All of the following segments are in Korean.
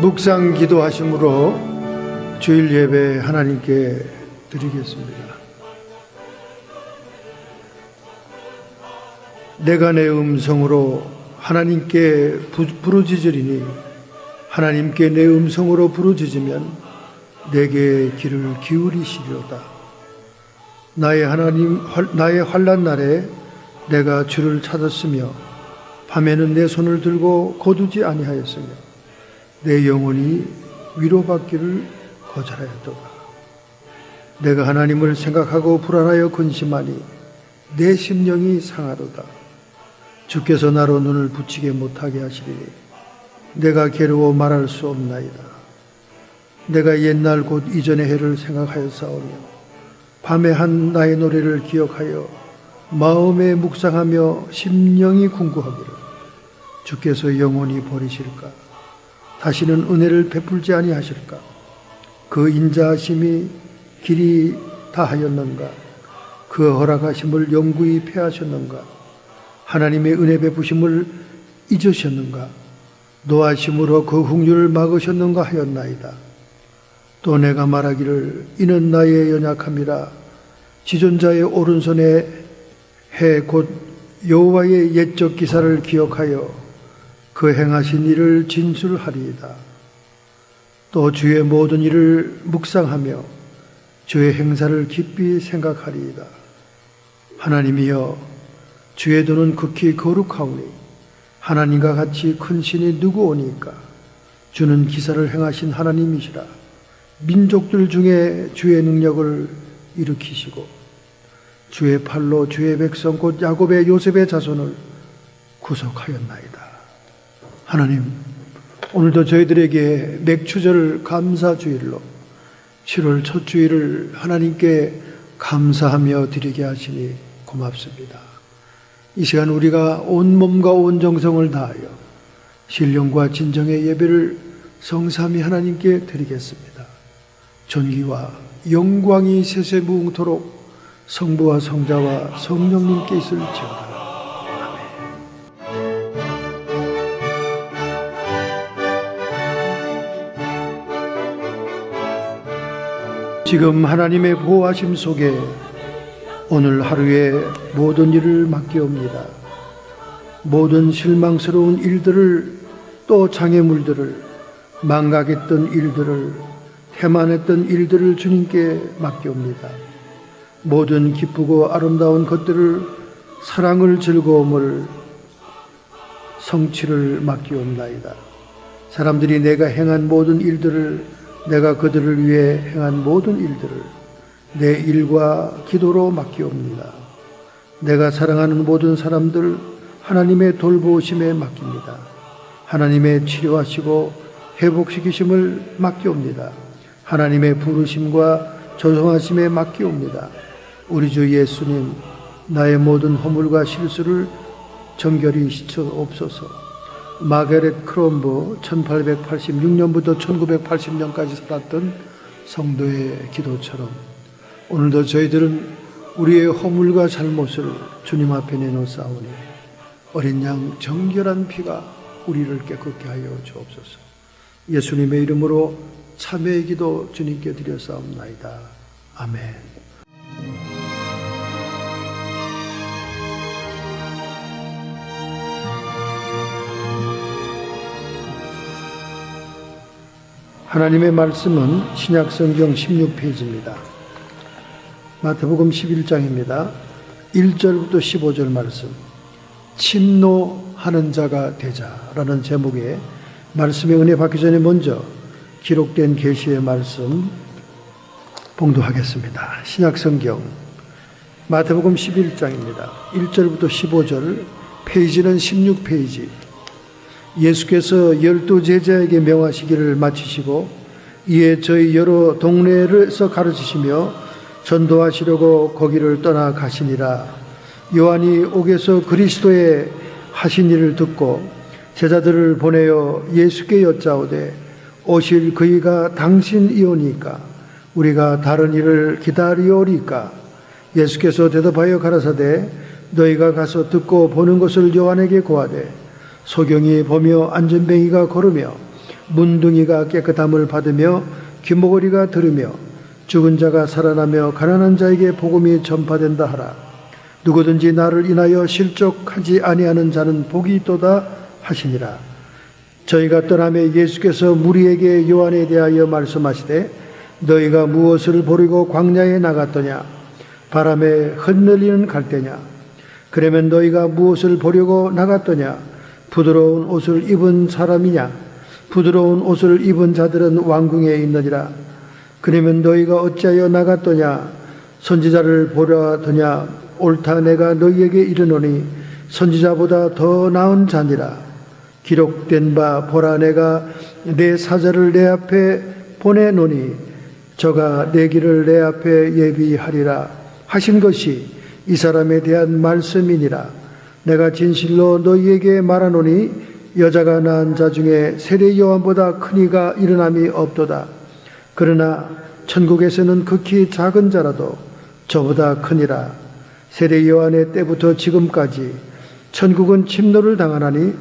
묵상 기도하심으로 주일 예배 하나님께 드리겠습니다. 내가 내 음성으로 하나님께 부르짖으리니 하나님께 내 음성으로 부르짖으면 내게 귀를 기울이시리로다. 나의 하나님, 나의 환난 날에 내가 주를 찾았으며 밤에는 내 손을 들고 거두지 아니하였으며 내 영혼이 위로받기를 거절하였도다. 내가 하나님을 생각하고 불안하여 근심하니 내 심령이 상하도다. 주께서 나로 눈을 붙이게 못하게 하시리니 내가 괴로워 말할 수 없나이다. 내가 옛날 곧 이전의 해를 생각하였사오며 밤에 한 나의 노래를 기억하여 마음에 묵상하며 심령이 궁구하기를 주께서 영원히 버리실까? 다시는 은혜를 베풀지 아니하실까? 그 인자하심이 길이 다하였는가? 그 허락하심을 영구히 폐하셨는가? 하나님의 은혜 베푸심을 잊으셨는가? 노하심으로 그 흥류를 막으셨는가 하였나이다. 또 내가 말하기를 이는 나의 연약함이라 지존자의 오른손에 해 곧 여호와의 옛적 기사를 기억하여 그 행하신 일을 진술하리이다. 또 주의 모든 일을 묵상하며 주의 행사를 깊이 생각하리이다. 하나님이여, 주의 도는 극히 거룩하오니 하나님과 같이 큰 신이 누구오니까? 주는 기사를 행하신 하나님이시라. 민족들 중에 주의 능력을 일으키시고 주의 팔로 주의 백성 곧 야곱의 요셉의 자손을 구속하였나이다. 하나님, 오늘도 저희들에게 맥추절 감사주일로 7월 첫 주일을 하나님께 감사하며 드리게 하시니 고맙습니다. 이 시간 우리가 온 몸과 온 정성을 다하여 신령과 진정의 예배를 성삼위 하나님께 드리겠습니다. 존귀와 영광이 세세무궁토록 성부와 성자와 성령님께 있을지어다. 지금 하나님의 보호하심 속에 오늘 하루의 모든 일을 맡기옵니다. 모든 실망스러운 일들을, 또 장애물들을, 망각했던 일들을, 태만했던 일들을 주님께 맡기옵니다. 모든 기쁘고 아름다운 것들을, 사랑을, 즐거움을, 성취를 맡기옵나이다. 사람들이 내가 행한 모든 일들을, 내가 그들을 위해 행한 모든 일들을 내 일과 기도로 맡기옵니다. 내가 사랑하는 모든 사람들 하나님의 돌보심에 맡깁니다. 하나님의 치료하시고 회복시키심을 맡기옵니다. 하나님의 부르심과 조성하심에 맡기옵니다. 우리 주 예수님, 나의 모든 허물과 실수를 정결히 씻어옵소서. 마가렛 크롬브 1886년부터 1980년까지 살았던 성도의 기도처럼 오늘도 저희들은 우리의 허물과 잘못을 주님 앞에 내놓사오니 어린 양 정결한 피가 우리를 깨끗게 하여 주옵소서. 예수님의 이름으로 참회의 기도 주님께 드렸사옵나이다. 아멘. 하나님의 말씀은 신약성경 16페이지입니다. 마태복음 11장입니다. 1절부터 15절 말씀, 침노하는 자가 되자라는 제목의 말씀의 은혜 받기 전에 먼저 기록된 계시의 말씀 봉독하겠습니다. 신약성경 마태복음 11장입니다. 1절부터 15절, 페이지는 16페이지. 예수께서 12 제자에게 명하시기를 마치시고 이에 저희 여러 동네에서 가르치시며 전도하시려고 거기를 떠나 가시니라. 요한이 옥에서 그리스도의 하신 일을 듣고 제자들을 보내어 예수께 여짜오되 오실 그이가 당신이오니까 우리가 다른 일을 기다리오리까? 예수께서 대답하여 가라사대 너희가 가서 듣고 보는 것을 요한에게 고하되 소경이 보며 안전뱅이가 걸으며 문둥이가 깨끗함을 받으며 귀머거리가 들으며 죽은 자가 살아나며 가난한 자에게 복음이 전파된다 하라. 누구든지 나를 인하여 실족하지 아니하는 자는 복이 있도다 하시니라. 저희가 떠나며 예수께서 무리에게 요한에 대하여 말씀하시되 너희가 무엇을 보리고 광야에 나갔더냐? 바람에 흩날리는 갈대냐? 그러면 너희가 무엇을 보려고 나갔더냐? 부드러운 옷을 입은 사람이냐? 부드러운 옷을 입은 자들은 왕궁에 있느니라. 그러면 너희가 어찌하여 나갔더냐? 선지자를 보려더냐? 옳다 내가 너희에게 이르노니 선지자보다 더 나은 자니라. 기록된 바 보라 내가 내 사자를 내 앞에 보내노니 저가 내 길을 내 앞에 예비하리라 하신 것이 이 사람에 대한 말씀이니라. 내가 진실로 너희에게 말하노니 여자가 낳은 자 중에 세례 요한보다 큰 이가 일어남이 없도다. 그러나 천국에서는 극히 작은 자라도 저보다 크니라. 세례 요한의 때부터 지금까지 천국은 침노를 당하나니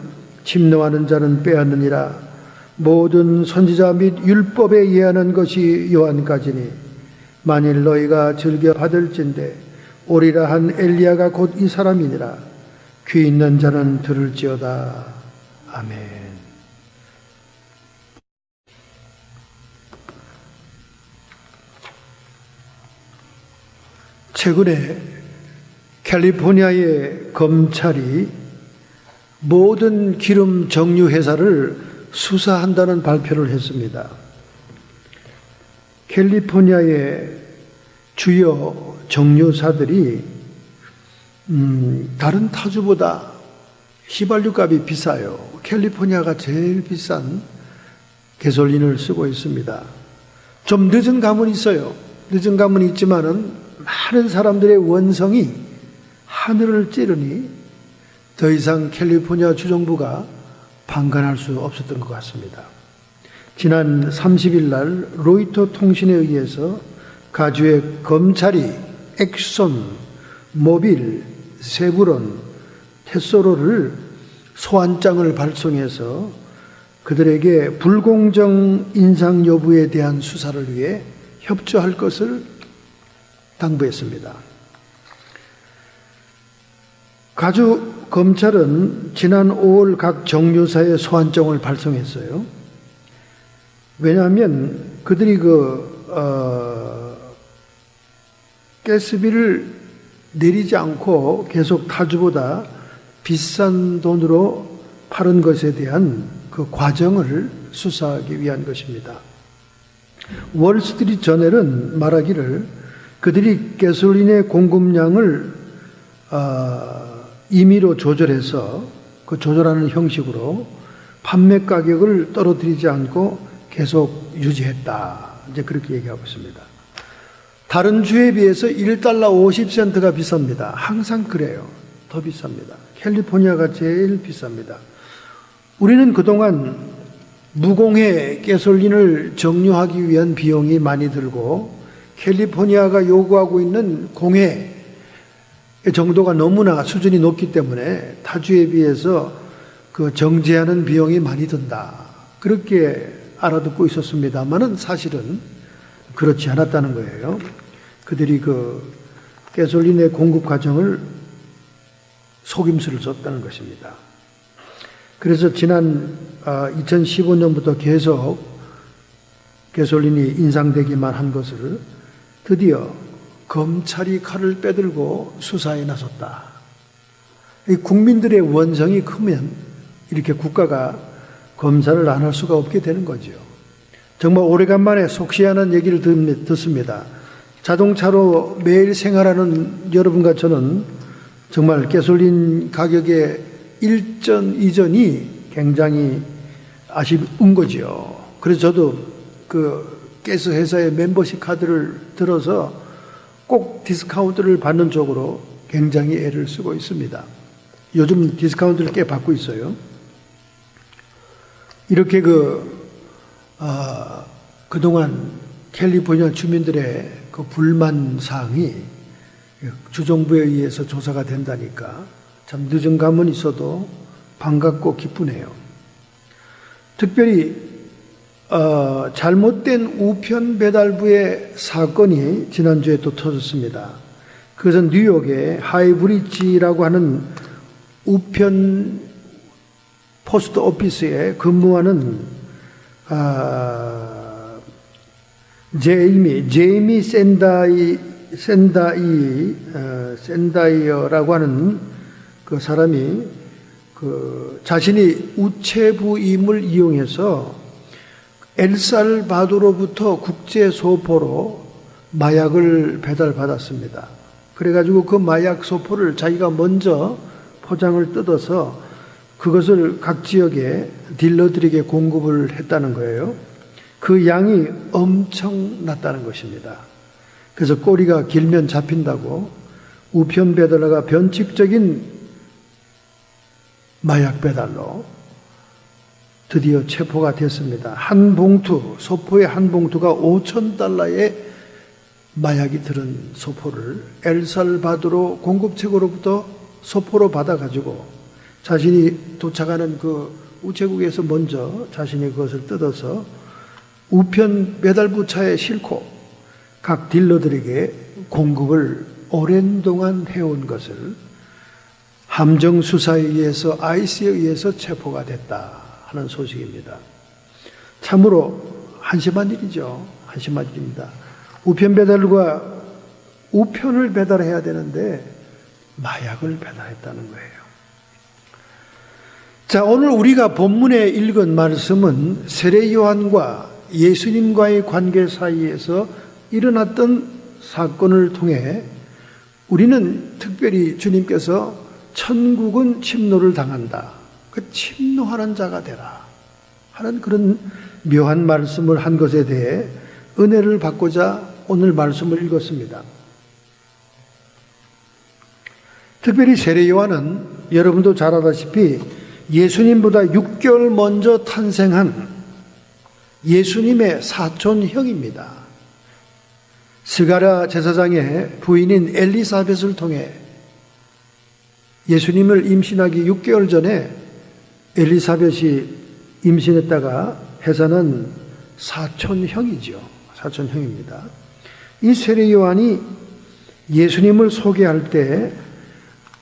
침노하는 자는 빼앗느니라. 모든 선지자 및 율법에 예하는 것이 요한까지니 만일 너희가 즐겨 받을진대 오리라 한 엘리야가 곧 이 사람이니라. 귀 있는 자는 들을지어다. 아멘. 최근에 캘리포니아의 검찰이 모든 기름 정유 회사를 수사한다는 발표를 했습니다. 캘리포니아의 주요 정유사들이 다른 타주보다 휘발유 값이 비싸요. 캘리포니아가 제일 비싼 가솔린을 쓰고 있습니다. 좀 늦은 감은 있어요. 늦은 감은 있지만은 많은 사람들의 원성이 하늘을 찌르니 더 이상 캘리포니아 주정부가 방관할 수 없었던 것 같습니다. 지난 30일 날 로이터 통신에 의해서 가주의 검찰이 엑손, 모빌, 세브론, 테소로를 소환장을 발송해서 그들에게 불공정 인상 여부에 대한 수사를 위해 협조할 것을 당부했습니다. 가주 검찰은 지난 5월 각 정유사에 소환장을 발송했어요. 왜냐하면 그들이 가스비를 내리지 않고 계속 타주보다 비싼 돈으로 파는 것에 대한 그 과정을 수사하기 위한 것입니다. 월스트리트 저널은 말하기를 그들이 가솔린의 공급량을 임의로 조절해서 그 조절하는 형식으로 판매 가격을 떨어뜨리지 않고 계속 유지했다. 이제 그렇게 얘기하고 있습니다. 다른 주에 비해서 1달러 50센트가 비쌉니다. 항상 그래요. 더 비쌉니다. 캘리포니아가 제일 비쌉니다. 우리는 그동안 무공해 가솔린을 정류하기 위한 비용이 많이 들고 캘리포니아가 요구하고 있는 공해 정도가 너무나 수준이 높기 때문에 타주에 비해서 그 정제하는 비용이 많이 든다. 그렇게 알아듣고 있었습니다만은 사실은 그렇지 않았다는 거예요. 그들이 그 가솔린의 공급 과정을 속임수를 썼다는 것입니다. 그래서 지난 2015년부터 계속 가솔린이 인상되기만 한 것을 드디어 검찰이 칼을 빼들고 수사에 나섰다. 이 국민들의 원성이 크면 이렇게 국가가 검사를 안 할 수가 없게 되는 거죠. 정말 오래간만에 속시하는 얘기를 듣습니다. 자동차로 매일 생활하는 여러분과 저는 정말 가솔린 가격의 일전 이전이 굉장히 아쉬운 거죠. 그래서 저도 그 가스 회사의 멤버십 카드를 들어서 꼭 디스카운트를 받는 쪽으로 굉장히 애를 쓰고 있습니다. 요즘 디스카운트를 꽤 받고 있어요. 이렇게 그동안 캘리포니아 주민들의 그 불만 사항이 주정부에 의해서 조사가 된다니까 참 늦은 감은 있어도 반갑고 기쁘네요. 특별히 잘못된 우편 배달부의 사건이 지난주에 또 터졌습니다. 그것은 뉴욕의 하이브리지라고 하는 우편 포스트 오피스에 근무하는 제이미 샌다이어라고 하는 그 사람이 자신이 우체부임을 이용해서 엘살바도르로부터 국제 소포로 마약을 배달받았습니다. 그래가지고 그 마약 소포를 자기가 먼저 포장을 뜯어서 그것을 각 지역의 딜러들에게 공급을 했다는 거예요. 그 양이 엄청났다는 것입니다. 그래서 꼬리가 길면 잡힌다고 우편 배달러가 변칙적인 마약 배달로 드디어 체포가 됐습니다. 한 봉투, 소포의 한 봉투가 $5,000의 마약이 들은 소포를 엘살바도르 공급책으로부터 소포로 받아가지고 자신이 도착하는 그 우체국에서 먼저 자신이 그것을 뜯어서 우편 배달부 차에 싣고 각 딜러들에게 공급을 오랜 동안 해온 것을 함정 수사에 의해서 IC에 의해서 체포가 됐다 하는 소식입니다. 참으로 한심한 일이죠. 한심한 일입니다. 우편 배달과 우편을 배달해야 되는데 마약을 배달했다는 거예요. 자, 오늘 우리가 본문에 읽은 말씀은 세례 요한과 예수님과의 관계 사이에서 일어났던 사건을 통해 우리는 특별히 주님께서 천국은 침노를 당한다, 그 침노하는 자가 되라 하는 그런 묘한 말씀을 한 것에 대해 은혜를 받고자 오늘 말씀을 읽었습니다. 특별히 세례 요한은 여러분도 잘 아다시피 예수님보다 6개월 먼저 탄생한 예수님의 사촌형입니다. 스가랴 제사장의 부인인 엘리사벳을 통해 예수님을 임신하기 6개월 전에 엘리사벳이 임신했다가 해산한 사촌형이죠. 사촌형입니다. 이 세례 요한이 예수님을 소개할 때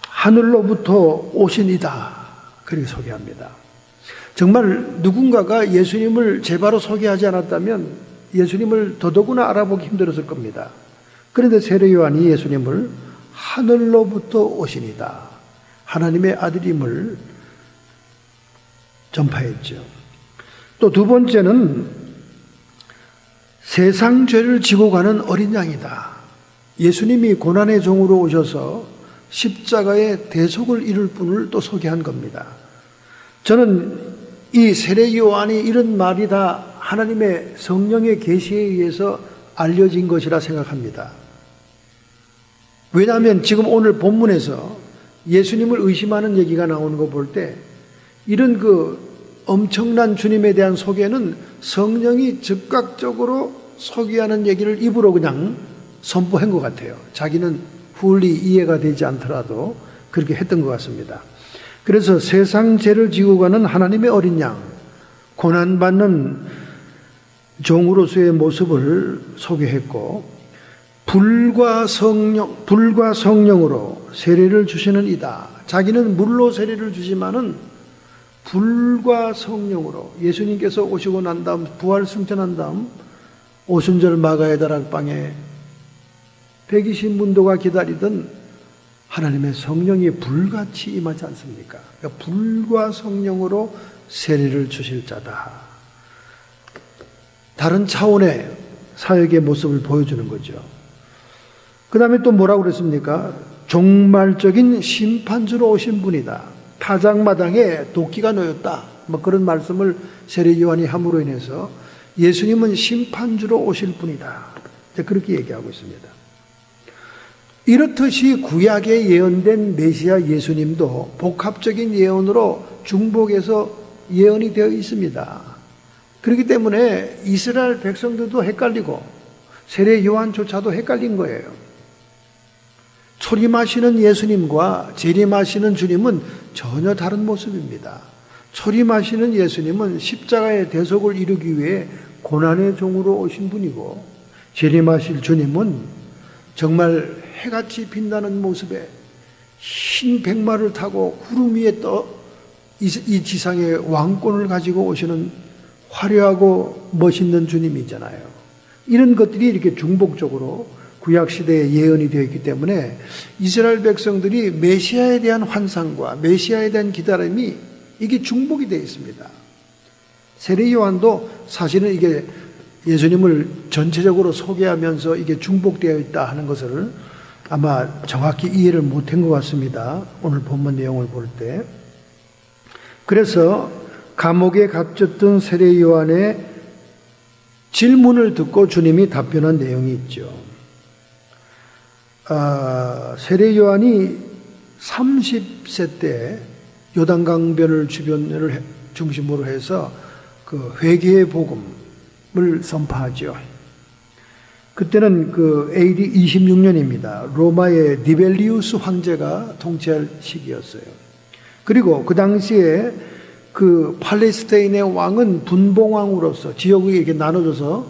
하늘로부터 오신 이다, 그렇게 소개합니다. 정말 누군가가 예수님을 제바로 소개하지 않았다면 예수님을 더더구나 알아보기 힘들었을 겁니다. 그런데 세례 요한이 예수님을 하늘로부터 오신이다, 하나님의 아들임을 전파했죠. 또 두 번째는 세상 죄를 지고 가는 어린 양이다. 예수님이 고난의 종으로 오셔서 십자가의 대속을 이룰 분을 또 소개한 겁니다. 저는 이 세례 요한이 이런 말이 다 하나님의 성령의 계시에 의해서 알려진 것이라 생각합니다. 왜냐하면 지금 오늘 본문에서 예수님을 의심하는 얘기가 나오는 거 볼 때 이런 그 엄청난 주님에 대한 소개는 성령이 즉각적으로 소개하는 얘기를 입으로 그냥 선포한 것 같아요. 자기는 fully 이해가 되지 않더라도 그렇게 했던 것 같습니다. 그래서 세상 죄를 지고 가는 하나님의 어린 양, 고난받는 종으로서의 모습을 소개했고, 불과 성령으로 세례를 주시는 이다. 자기는 물로 세례를 주지만은 불과 성령으로, 예수님께서 오시고 난 다음 부활 승천한 다음 오순절 마가의 다락방에 120문도가 기다리던 하나님의 성령이 불같이 임하지 않습니까? 그러니까 불과 성령으로 세례를 주실 자다. 다른 차원의 사역의 모습을 보여주는 거죠. 그 다음에 또 뭐라고 그랬습니까? 종말적인 심판주로 오신 분이다. 타작마당에 도끼가 놓였다. 뭐 그런 말씀을 세례 요한이 함으로 인해서 예수님은 심판주로 오실 분이다. 그렇게 얘기하고 있습니다. 이렇듯이 구약에 예언된 메시아 예수님도 복합적인 예언으로 중복해서 예언이 되어 있습니다. 그렇기 때문에 이스라엘 백성들도 헷갈리고 세례 요한조차도 헷갈린 거예요. 초림하시는 예수님과 재림하시는 주님은 전혀 다른 모습입니다. 초림하시는 예수님은 십자가의 대속을 이루기 위해 고난의 종으로 오신 분이고, 재림하실 주님은 정말 해같이 빛나는 모습에 흰 백마를 타고 구름 위에 떠 이 지상의 왕권을 가지고 오시는 화려하고 멋있는 주님이잖아요. 이런 것들이 이렇게 중복적으로 구약시대에 예언이 되어 있기 때문에 이스라엘 백성들이 메시아에 대한 환상과 메시아에 대한 기다림이 이게 중복이 되어 있습니다. 세례 요한도 사실은 이게 예수님을 전체적으로 소개하면서 이게 중복되어 있다 하는 것을 아마 정확히 이해를 못한 것 같습니다. 오늘 본문 내용을 볼 때. 그래서 감옥에 갇혔던 세례 요한의 질문을 듣고 주님이 답변한 내용이 있죠. 세례 요한이 30세 때 요단강변을 주변을 중심으로 해서 그 회개의 복음을 선포하죠. 그때는 그 AD 26년입니다. 로마의 디벨리우스 황제가 통치할 시기였어요. 그리고 그 당시에 그 팔레스타인의 왕은 분봉왕으로서 지역이 이렇게 나눠져서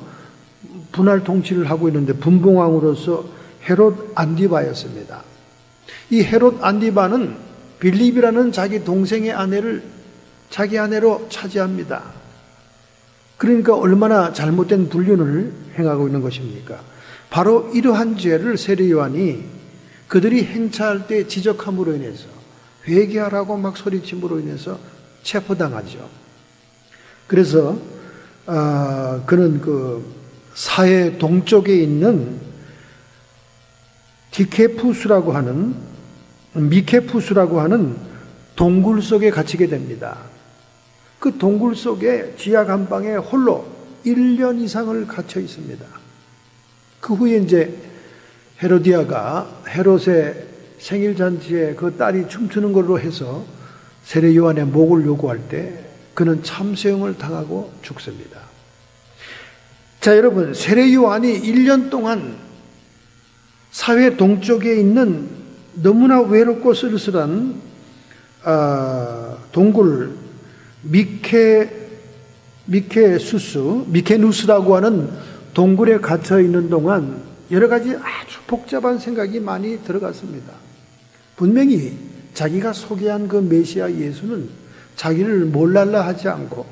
분할 통치를 하고 있는데 분봉왕으로서 헤롯 안디바였습니다. 이 헤롯 안디바는 빌립이라는 자기 동생의 아내를 자기 아내로 차지합니다. 그러니까 얼마나 잘못된 불륜을 행하고 있는 것입니까? 바로 이러한 죄를 세례 요한이 그들이 행차할 때 지적함으로 인해서 회개하라고 막 소리침으로 인해서 체포당하죠. 그래서 그는 그 사해 동쪽에 있는 미케푸스라고 하는 동굴 속에 갇히게 됩니다. 그 동굴 속에 지하 감방에 홀로 1년 이상을 갇혀 있습니다. 그 후에 이제 헤로디아가 헤롯의 생일잔치에 그 딸이 춤추는 걸로 해서 세례 요한의 목을 요구할 때 그는 참수형을 당하고 죽습니다. 자, 여러분, 세례 요한이 1년 동안 사회 동쪽에 있는 너무나 외롭고 쓸쓸한 동굴 미케누스라고 하는 동굴에 갇혀 있는 동안 여러 가지 아주 복잡한 생각이 많이 들어갔습니다. 분명히 자기가 소개한 그 메시아 예수는 자기를 몰랄라 하지 않고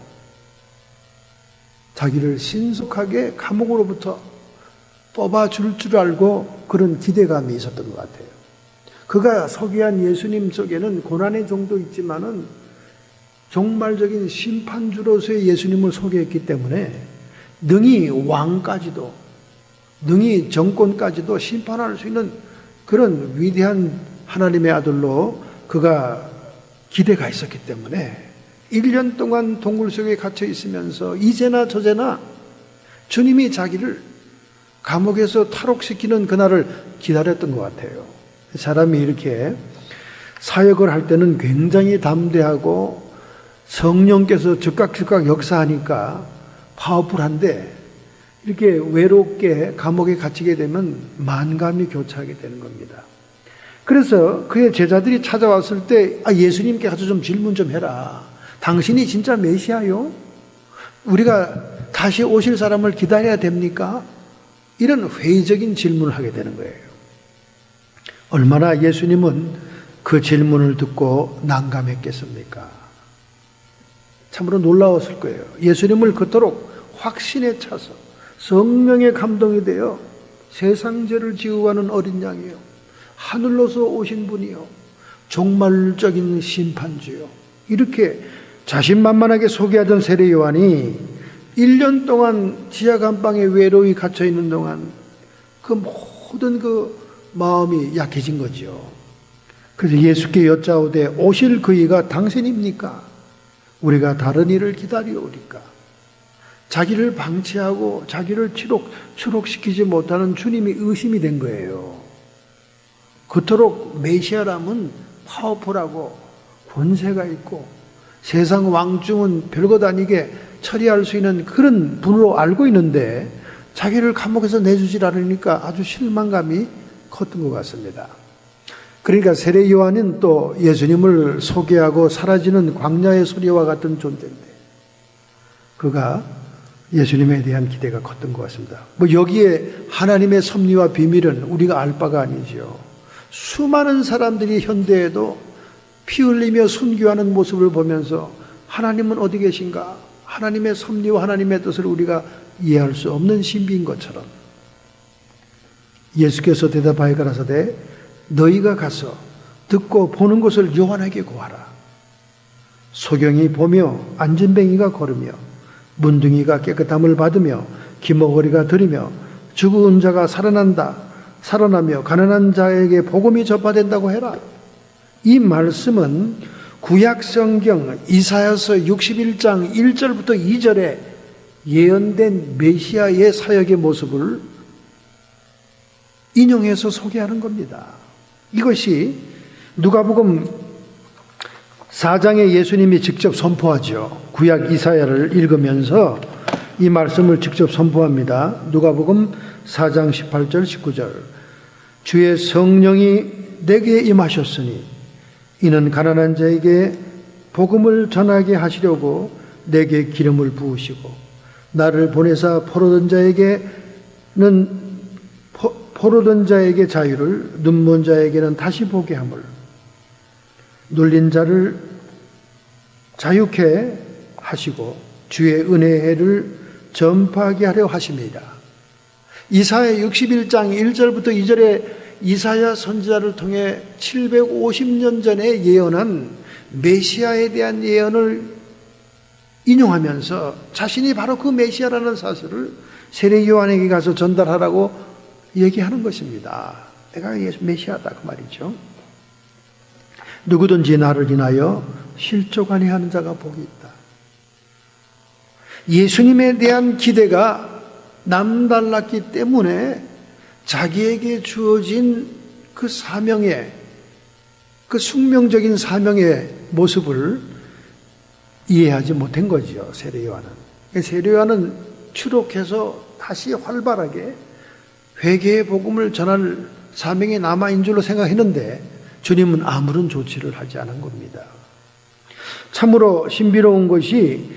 자기를 신속하게 감옥으로부터 뽑아줄 줄 알고 그런 기대감이 있었던 것 같아요. 그가 소개한 예수님 속에는 고난의 종도 있지만은 종말적인 심판주로서의 예수님을 소개했기 때문에 능히 왕까지도, 능히 정권까지도 심판할 수 있는 그런 위대한 하나님의 아들로 그가 기대가 있었기 때문에 1년 동안 동굴 속에 갇혀 있으면서 이제나 저제나 주님이 자기를 감옥에서 탈옥시키는 그날을 기다렸던 것 같아요. 사람이 이렇게 사역을 할 때는 굉장히 담대하고 성령께서 즉각 역사하니까 파워풀한데 이렇게 외롭게 감옥에 갇히게 되면 만감이 교차하게 되는 겁니다. 그래서 그의 제자들이 찾아왔을 때 예수님께 가서 좀 질문 좀 해라. 당신이 진짜 메시아요? 우리가 다시 오실 사람을 기다려야 됩니까? 이런 회의적인 질문을 하게 되는 거예요. 얼마나 예수님은 그 질문을 듣고 난감했겠습니까? 참으로 놀라웠을 거예요. 예수님을 그토록 확신에 차서 성령의 감동이 되어 세상 죄를 지우고 가는 어린 양이요, 하늘로서 오신 분이요, 종말적인 심판주요, 이렇게 자신만만하게 소개하던 세례 요한이 1년 동안 지하 감방에 외로이 갇혀 있는 동안 그 모든 그 마음이 약해진 거죠. 그래서 예수께 여짜오되 오실 그이가 당신입니까? 우리가 다른 일을 기다리오리까? 자기를 방치하고 자기를 추록시키지 못하는 주님이 의심이 된 거예요. 그토록 메시아람은 파워풀하고 권세가 있고 세상 왕중은 별것 아니게 처리할 수 있는 그런 분으로 알고 있는데 자기를 감옥에서 내주질 않으니까 아주 실망감이 컸던 것 같습니다. 그러니까 세례 요한은 또 예수님을 소개하고 사라지는 광야의 소리와 같은 존재인데 그가 예수님에 대한 기대가 컸던 것 같습니다. 뭐 여기에 하나님의 섭리와 비밀은 우리가 알 바가 아니죠. 수많은 사람들이 현대에도 피 흘리며 순교하는 모습을 보면서 하나님은 어디 계신가? 하나님의 섭리와 하나님의 뜻을 우리가 이해할 수 없는 신비인 것처럼 예수께서 대답하여 가라사대 너희가 가서 듣고 보는 것을 요한에게 고하라. 소경이 보며 안진뱅이가 걸으며 문둥이가 깨끗함을 받으며 기머거리가 들으며 죽은 자가 살아나며 가난한 자에게 복음이 전파된다고 해라. 이 말씀은 구약성경 이사야서 61장 1절부터 2절에 예언된 메시아의 사역의 모습을 인용해서 소개하는 겁니다. 이것이 누가복음 4장에 예수님이 직접 선포하죠. 구약 이사야를 읽으면서 이 말씀을 직접 선포합니다. 누가복음 4장 18절 19절 주의 성령이 내게 임하셨으니 이는 가난한 자에게 복음을 전하게 하시려고 내게 기름을 부으시고 나를 보내사 포로된 자에게 자유를 눈먼 자에게는 다시 보게 함을 눌린 자를 자유케 하시고 주의 은혜의 해를 전파하게 하려 하십니다. 이사야 61장 1절부터 2절에 이사야 선지자를 통해 750년 전에 예언한 메시아에 대한 예언을 인용하면서 자신이 바로 그 메시아라는 사실을 세례 요한에게 가서 전달하라고 얘기하는 것입니다. 내가 메시아다 그 말이죠. 누구든지 나를 인하여 실족하니 하는 자가 복이 있다. 예수님에 대한 기대가 남달랐기 때문에 자기에게 주어진 그 사명의 그 숙명적인 사명의 모습을 이해하지 못한 거죠. 세례 요한은. 세례 요한은 추록해서 다시 활발하게 회개의 복음을 전할 사명이 남아인 줄로 생각했는데 주님은 아무런 조치를 하지 않은 겁니다. 참으로 신비로운 것이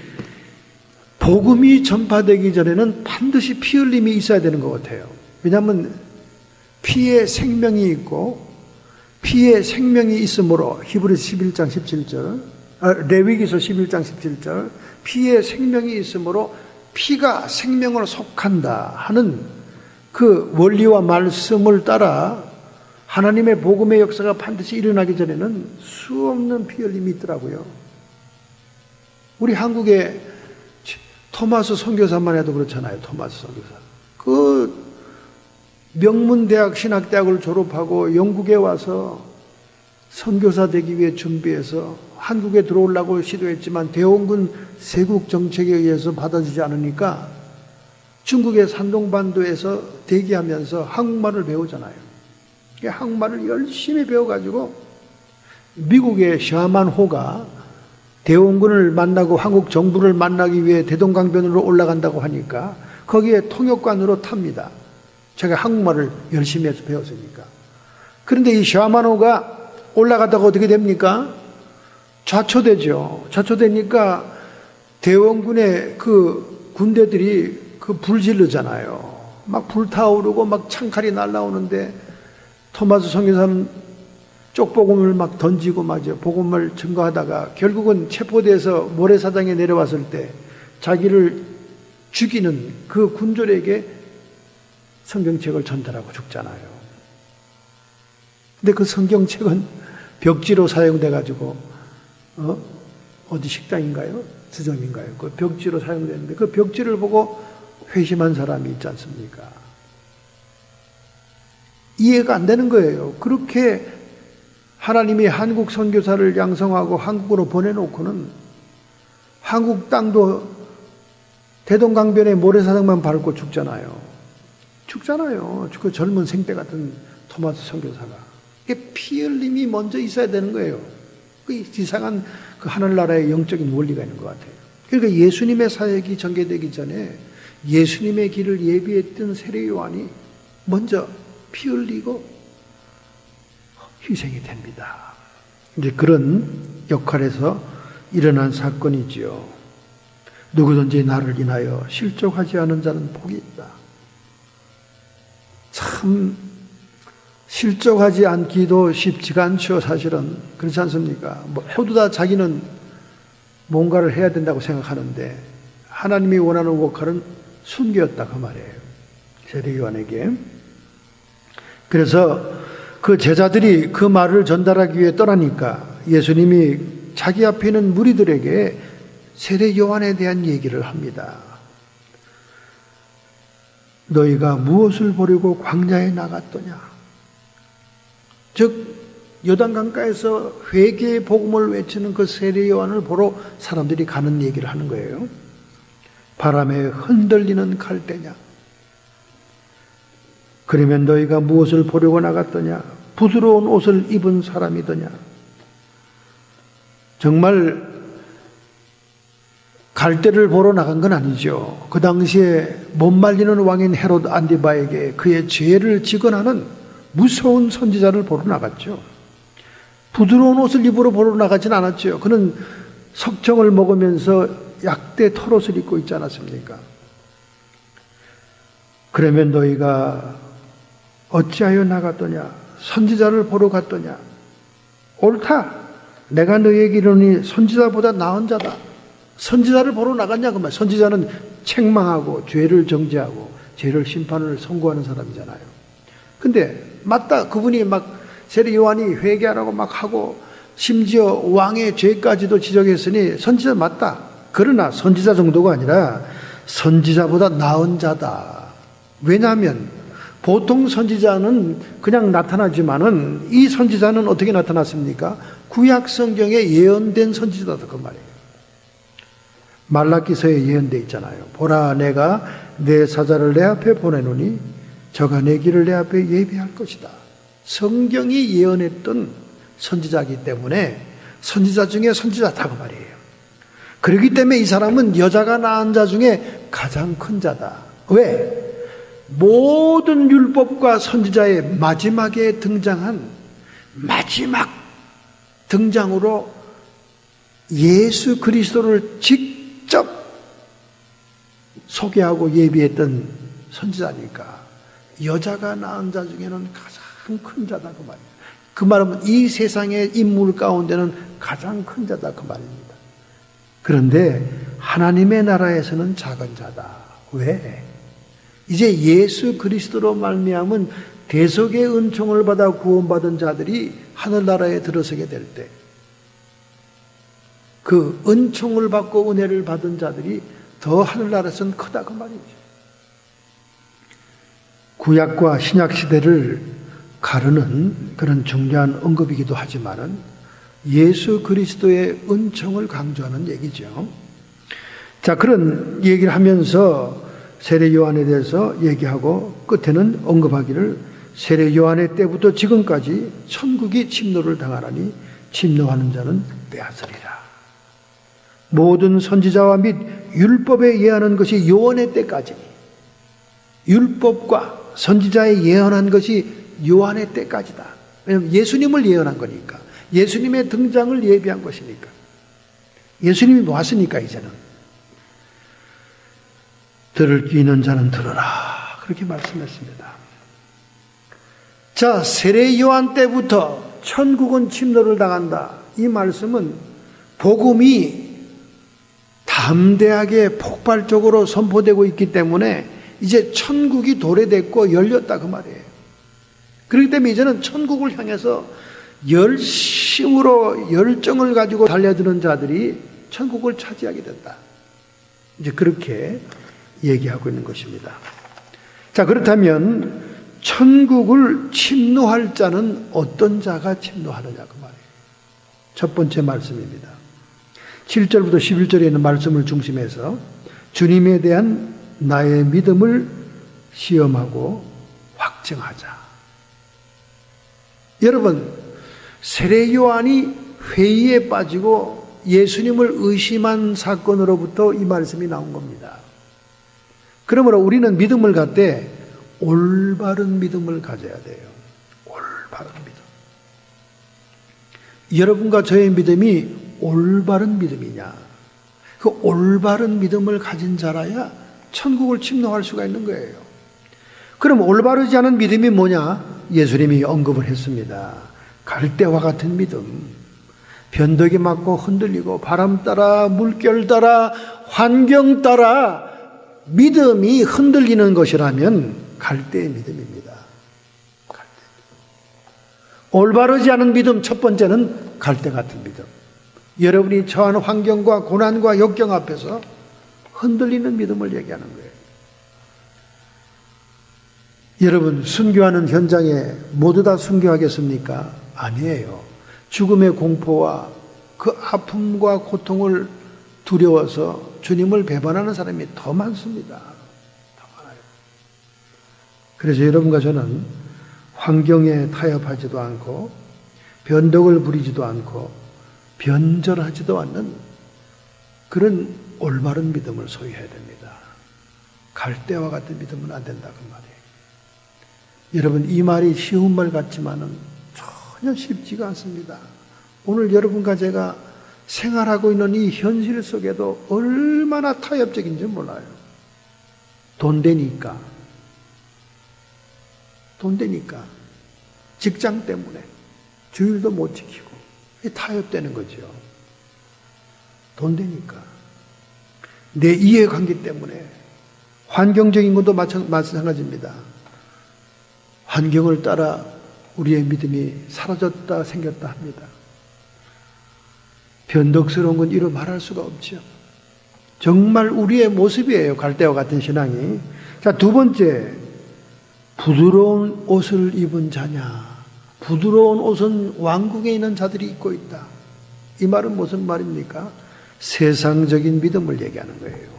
복음이 전파되기 전에는 반드시 피 흘림이 있어야 되는 것 같아요. 왜냐하면 피에 생명이 있고 피에 생명이 있으므로 히브리서 11장 17절 레위기서 11장 17절 피에 생명이 있으므로 피가 생명을 속한다 하는 그 원리와 말씀을 따라 하나님의 복음의 역사가 반드시 일어나기 전에는 수없는 피 흘림이 있더라고요. 우리 한국의 토마스 선교사만 해도 그렇잖아요. 토마스 선교사. 그 명문대학 신학대학을 졸업하고 영국에 와서 선교사 되기 위해 준비해서 한국에 들어오려고 시도했지만 대원군 세국 정책에 의해서 받아주지 않으니까 중국의 산동반도에서 대기하면서 한국말을 배우잖아요. 한국말을 열심히 배워가지고 미국의 샤만호가 대원군을 만나고 한국 정부를 만나기 위해 대동강변으로 올라간다고 하니까 거기에 통역관으로 탑니다. 제가 한국말을 열심히 해서 배웠으니까. 그런데 이 샤만호가 올라가다가 어떻게 됩니까? 좌초되죠. 좌초되니까 대원군의 그 군대들이 그 불 지르잖아요. 막 불타오르고 막 창칼이 날라오는데 토마스 선교사는 쪽복음을 막 던지고 맞아 복음을 증거하다가 결국은 체포돼서 모래사장에 내려왔을 때 자기를 죽이는 그 군졸에게 성경책을 전달하고 죽잖아요. 근데 그 성경책은 벽지로 사용돼 가지고 어디 식당인가요? 주점인가요? 그 벽지로 사용되는데 그 벽지를 보고 회심한 사람이 있지 않습니까? 이해가 안 되는 거예요. 그렇게 하나님이 한국 선교사를 양성하고 한국으로 보내놓고는 한국 땅도 대동강변의 모래사장만 밟고 죽잖아요. 그 젊은 생때 같은 토마스 선교사가. 이게 피 흘림이 먼저 있어야 되는 거예요. 그 이상한 그 하늘나라의 영적인 원리가 있는 것 같아요. 그러니까 예수님의 사역이 전개되기 전에 예수님의 길을 예비했던 세례 요한이 먼저 피 흘리고 희생이 됩니다. 이제 그런 역할에서 일어난 사건이지요. 누구든지 나를 인하여 실족하지 않은 자는 복이 있다. 참 실족하지 않기도 쉽지가 않죠. 사실은 그렇지 않습니까? 모두 다 자기는 뭔가를 해야 된다고 생각하는데 하나님이 원하는 역할은 순교였다 그 말이에요. 세례 요한에게. 그래서 그 제자들이 그 말을 전달하기 위해 떠나니까 예수님이 자기 앞에 있는 무리들에게 세례 요한에 대한 얘기를 합니다. 너희가 무엇을 보려고 광야에 나갔더냐? 즉 요단강가에서 회개의 복음을 외치는 그 세례 요한을 보러 사람들이 가는 얘기를 하는 거예요. 바람에 흔들리는 갈대냐? 그러면 너희가 무엇을 보려고 나갔더냐? 부드러운 옷을 입은 사람이더냐? 정말 갈대를 보러 나간 건 아니죠. 그 당시에 못 말리는 왕인 헤롯 안디바에게 그의 죄를 직언하는 무서운 선지자를 보러 나갔죠. 부드러운 옷을 입으러 보러 나가진 않았죠. 그는 석청을 먹으면서 약대 털옷을 입고 있지 않았습니까? 그러면 너희가 어찌하여 나갔더냐? 선지자를 보러 갔더냐? 옳다. 내가 너희에게 이르노니 선지자보다 나은 자다. 선지자를 보러 나갔냐 그 말. 선지자는 책망하고 죄를 정죄하고 죄를 심판을 선고하는 사람이잖아요. 근데 맞다. 그분이 막 세례 요한이 회개하라고 막 하고 심지어 왕의 죄까지도 지적했으니 선지자 맞다. 그러나 선지자 정도가 아니라 선지자보다 나은 자다. 왜냐하면 보통 선지자는 그냥 나타나지만은 이 선지자는 어떻게 나타났습니까? 구약 성경에 예언된 선지자다 그 말이에요. 말라기서에 예언되어 있잖아요. 보라 내가 내 사자를 내 앞에 보내노니 저가 내 길을 내 앞에 예비할 것이다. 성경이 예언했던 선지자이기 때문에 선지자 중에 선지자다 그 말이에요. 그렇기 때문에 이 사람은 여자가 낳은 자 중에 가장 큰 자다. 왜? 모든 율법과 선지자의 마지막에 등장한 마지막 등장으로 예수 그리스도를 직접 소개하고 예비했던 선지자니까 여자가 낳은 자 중에는 가장 큰 자다 그 말이에요. 그 말은 이 세상의 인물 가운데는 가장 큰 자다 그 말입니다. 그런데 하나님의 나라에서는 작은 자다. 왜? 이제 예수 그리스도로 말미암은 대속의 은총을 받아 구원받은 자들이 하늘나라에 들어서게 될 때 그 은총을 받고 은혜를 받은 자들이 더 하늘나라에서는 크다 그 말이죠. 구약과 신약 시대를 가르는 그런 중요한 언급이기도 하지만은 예수 그리스도의 은총을 강조하는 얘기죠. 자, 그런 얘기를 하면서 세례 요한에 대해서 얘기하고 끝에는 언급하기를 세례 요한의 때부터 지금까지 천국이 침노를 당하나니 침노하는 자는 빼앗으리라. 모든 선지자와 및 율법에 예언한 것이 요한의 때까지, 율법과 선지자에 예언한 것이 요한의 때까지다. 왜냐하면 예수님을 예언한 거니까, 예수님의 등장을 예비한 것이니까, 예수님이 왔으니까 이제는. 들을 귀 있는 자는 들어라. 그렇게 말씀했습니다. 자, 세례 요한 때부터 천국은 침노를 당한다. 이 말씀은 복음이 담대하게 폭발적으로 선포되고 있기 때문에 이제 천국이 도래됐고 열렸다 그 말이에요. 그렇기 때문에 이제는 천국을 향해서 열심으로 열정을 가지고 달려드는 자들이 천국을 차지하게 된다. 이제 그렇게 얘기하고 있는 것입니다. 자, 그렇다면 천국을 침노할 자는 어떤 자가 침노하느냐 그 말이에요. 첫 번째 말씀입니다. 7절부터 11절에 있는 말씀을 중심해서 주님에 대한 나의 믿음을 시험하고 확증하자. 여러분, 세례 요한이 회의에 빠지고 예수님을 의심한 사건으로부터 이 말씀이 나온 겁니다. 그러므로 우리는 믿음을 갖되 올바른 믿음을 가져야 돼요. 올바른 믿음. 여러분과 저의 믿음이 올바른 믿음이냐? 그 올바른 믿음을 가진 자라야 천국을 침노할 수가 있는 거예요. 그럼 올바르지 않은 믿음이 뭐냐? 예수님이 언급을 했습니다. 갈대와 같은 믿음. 변덕이 맞고 흔들리고 바람 따라 물결 따라 환경 따라 믿음이 흔들리는 것이라면 갈대의 믿음입니다. 갈대. 올바르지 않은 믿음 첫 번째는 갈대 같은 믿음. 여러분이 처한 환경과 고난과 역경 앞에서 흔들리는 믿음을 얘기하는 거예요. 여러분, 순교하는 현장에 모두 다 순교하겠습니까? 아니에요. 죽음의 공포와 그 아픔과 고통을 두려워서 주님을 배반하는 사람이 더 많습니다. 더 많아요. 그래서 여러분과 저는 환경에 타협하지도 않고 변덕을 부리지도 않고 변절하지도 않는 그런 올바른 믿음을 소유해야 됩니다. 갈대와 같은 믿음은 안 된다 그 말이에요. 여러분, 이 말이 쉬운 말 같지만은 전혀 쉽지가 않습니다. 오늘 여러분과 제가 생활하고 있는 이 현실 속에도 얼마나 타협적인지 몰라요. 돈 되니까. 직장 때문에 주일도 못 지키고 타협되는 거죠. 돈 되니까. 내 이해관계 때문에 환경적인 것도 마찬가지입니다. 환경을 따라 우리의 믿음이 사라졌다 생겼다 합니다. 변덕스러운 건 이루 말할 수가 없죠. 정말 우리의 모습이에요. 갈대와 같은 신앙이. 자, 두 번째, 부드러운 옷을 입은 자냐. 부드러운 옷은 왕궁에 있는 자들이 입고 있다. 이 말은 무슨 말입니까? 세상적인 믿음을 얘기하는 거예요.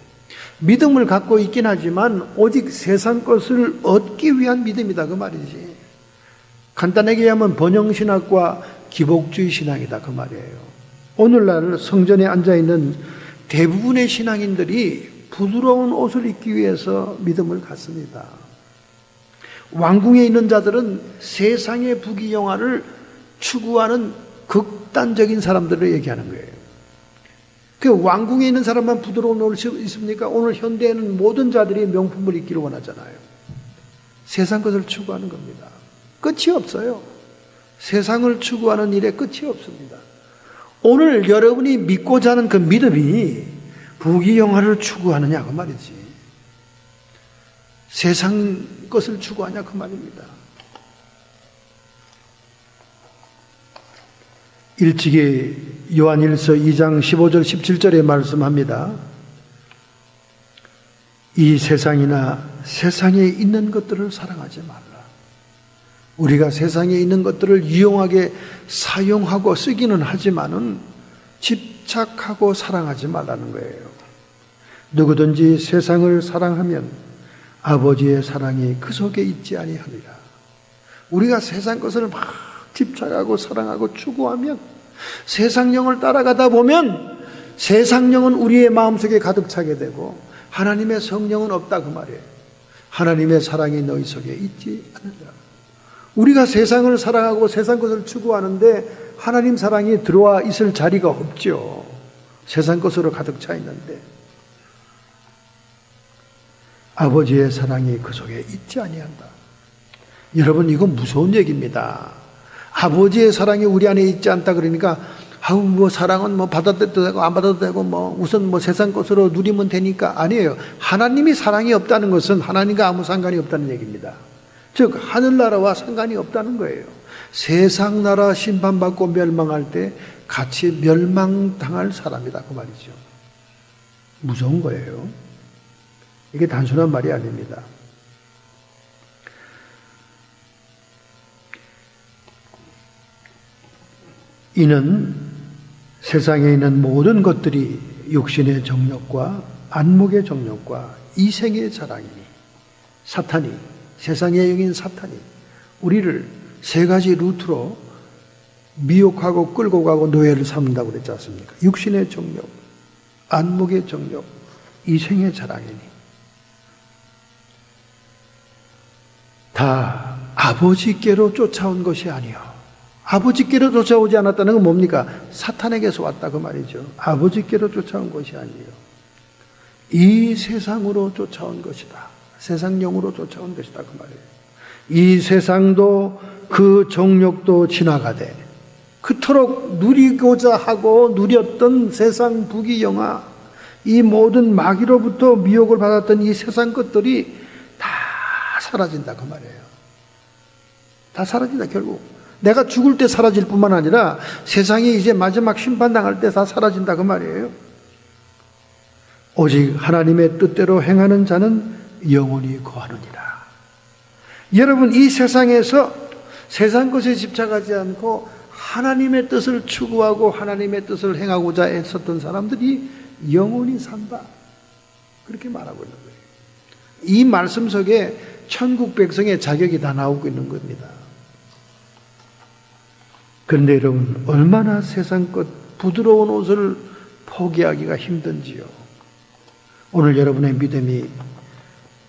믿음을 갖고 있긴 하지만 오직 세상 것을 얻기 위한 믿음이다 그 말이지. 간단하게 하면 번영신학과 기복주의 신앙이다 그 말이에요. 오늘날 성전에 앉아있는 대부분의 신앙인들이 부드러운 옷을 입기 위해서 믿음을 갖습니다. 왕궁에 있는 자들은 세상의 부귀영화를 추구하는 극단적인 사람들을 얘기하는 거예요. 그 왕궁에 있는 사람만 부드러운 옷을 입습니까? 오늘 현대에는 모든 자들이 명품을 입기를 원하잖아요. 세상 것을 추구하는 겁니다. 끝이 없어요. 세상을 추구하는 일에 끝이 없습니다. 오늘 여러분이 믿고자 하는 그 믿음이 부귀영화를 추구하느냐 그 말이지. 세상 것을 추구하냐 그 말입니다. 일찍이 요한일서 2장 15절 17절에 말씀합니다. 이 세상이나 세상에 있는 것들을 사랑하지 말라. 우리가 세상에 있는 것들을 유용하게 사용하고 쓰기는 하지만은 집착하고 사랑하지 말라는 거예요. 누구든지 세상을 사랑하면 아버지의 사랑이 그 속에 있지 아니하리라. 우리가 세상 것을 막 집착하고 사랑하고 추구하면 세상령을 따라가다 보면 세상령은 우리의 마음속에 가득 차게 되고 하나님의 성령은 없다 그 말이에요. 하나님의 사랑이 너희 속에 있지 않느니라. 우리가 세상을 사랑하고 세상 것을 추구하는데 하나님 사랑이 들어와 있을 자리가 없죠. 세상 것으로 가득 차 있는데 아버지의 사랑이 그 속에 있지 아니한다. 여러분, 이건 무서운 얘기입니다. 아버지의 사랑이 우리 안에 있지 않다 그러니까 뭐 사랑은 뭐 받아도 되고 안 받아도 되고 뭐 우선 뭐 세상 것으로 누리면 되니까 아니에요. 하나님이 사랑이 없다는 것은 하나님과 아무 상관이 없다는 얘기입니다. 즉 하늘나라와 상관이 없다는 거예요. 세상 나라 심판받고 멸망할 때 같이 멸망당할 사람이다 그 말이죠. 무서운 거예요. 이게 단순한 말이 아닙니다. 이는 세상에 있는 모든 것들이 육신의 정욕과 안목의 정욕과 이생의 자랑이니 사탄이, 세상의 영인 사탄이 우리를 세 가지 루트로 미혹하고 끌고 가고 노예를 삼는다고 그랬지 않습니까? 육신의 정욕, 안목의 정욕, 이생의 자랑이니 다 아버지께로 쫓아온 것이 아니요 아버지께로 쫓아오지 않았다는 건 뭡니까? 사탄에게서 왔다 그 말이죠. 아버지께로 쫓아온 것이 아니에요. 이 세상으로 쫓아온 것이다. 세상령으로 쫓아온 것이다 그 말이에요. 이 세상도 그 정욕도 지나가되 그토록 누리고자 하고 누렸던 세상 부귀영화, 이 모든 마귀로부터 미혹을 받았던 이 세상 것들이 다 사라진다 그 말이에요. 다 사라진다. 결국 내가 죽을 때 사라질 뿐만 아니라 세상이 이제 마지막 심판당할 때 다 사라진다 그 말이에요. 오직 하나님의 뜻대로 행하는 자는 영원히 거하느니라. 여러분, 이 세상에서 세상 것에 집착하지 않고 하나님의 뜻을 추구하고 하나님의 뜻을 행하고자 애썼던 사람들이 영원히 산다. 그렇게 말하고 있는 거예요. 이 말씀 속에 천국 백성의 자격이 다 나오고 있는 겁니다. 그런데 여러분, 얼마나 세상 것 부드러운 옷을 포기하기가 힘든지요. 오늘 여러분의 믿음이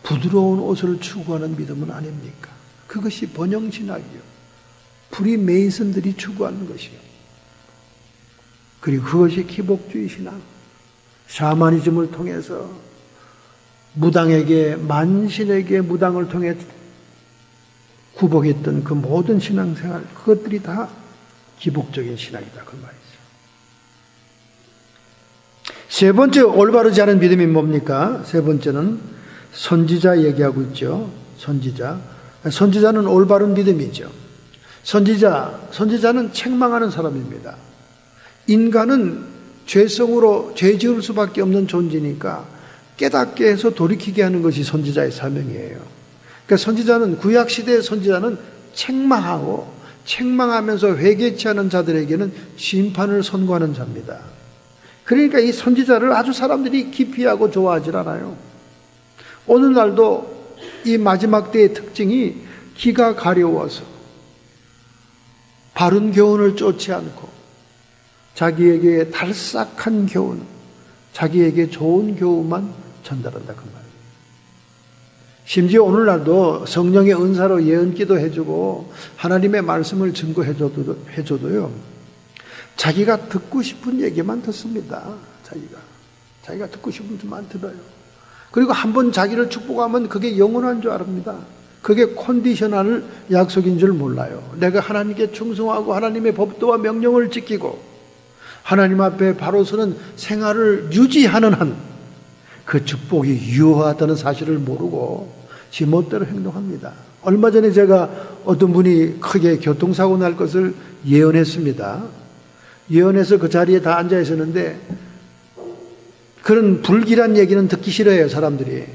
부드러운 옷을 추구하는 믿음은 아닙니까? 그것이 번영신학이요. 프리메이슨들이 추구하는 것이요. 그리고 그것이 기복주의 신앙. 샤머니즘을 통해서 무당에게, 만신에게 무당을 통해 구복했던 그 모든 신앙생활, 그것들이 다 기복적인 신앙이다 그 말이죠. 세 번째 올바르지 않은 믿음이 뭡니까? 세 번째는 선지자 얘기하고 있죠. 선지자는 올바른 믿음이죠. 선지자는 책망하는 사람입니다. 인간은 죄성으로 죄 지을 수밖에 없는 존재니까 깨닫게 해서 돌이키게 하는 것이 선지자의 사명이에요. 그러니까 선지자는, 구약시대의 선지자는 책망하고, 책망하면서 회개치 않은 자들에게는 심판을 선고하는 자입니다. 그러니까 이 선지자를 아주 사람들이 기피하고 좋아하질 않아요. 오늘날도 이 마지막 때의 특징이 기가 가려워서 바른 교훈을 쫓지 않고 자기에게 달싹한 교훈, 자기에게 좋은 교훈만 전달한다 그 말이에요. 심지어 오늘날도 성령의 은사로 예언기도 해주고 하나님의 말씀을 증거해줘도요, 자기가 듣고 싶은 얘기만 듣습니다. 자기가 듣고 싶은 것만 들어요. 그리고 한번 자기를 축복하면 그게 영원한 줄 압니다. 그게 컨디셔널 약속인 줄 몰라요. 내가 하나님께 충성하고 하나님의 법도와 명령을 지키고 하나님 앞에 바로 서는 생활을 유지하는 한 그 축복이 유효하다는 사실을 모르고 지멋대로 행동합니다. 얼마 전에 제가 어떤 분이 크게 교통사고 날 것을 예언했습니다. 예언해서 그 자리에 다 앉아 있었는데 그런 불길한 얘기는 듣기 싫어해요, 사람들이.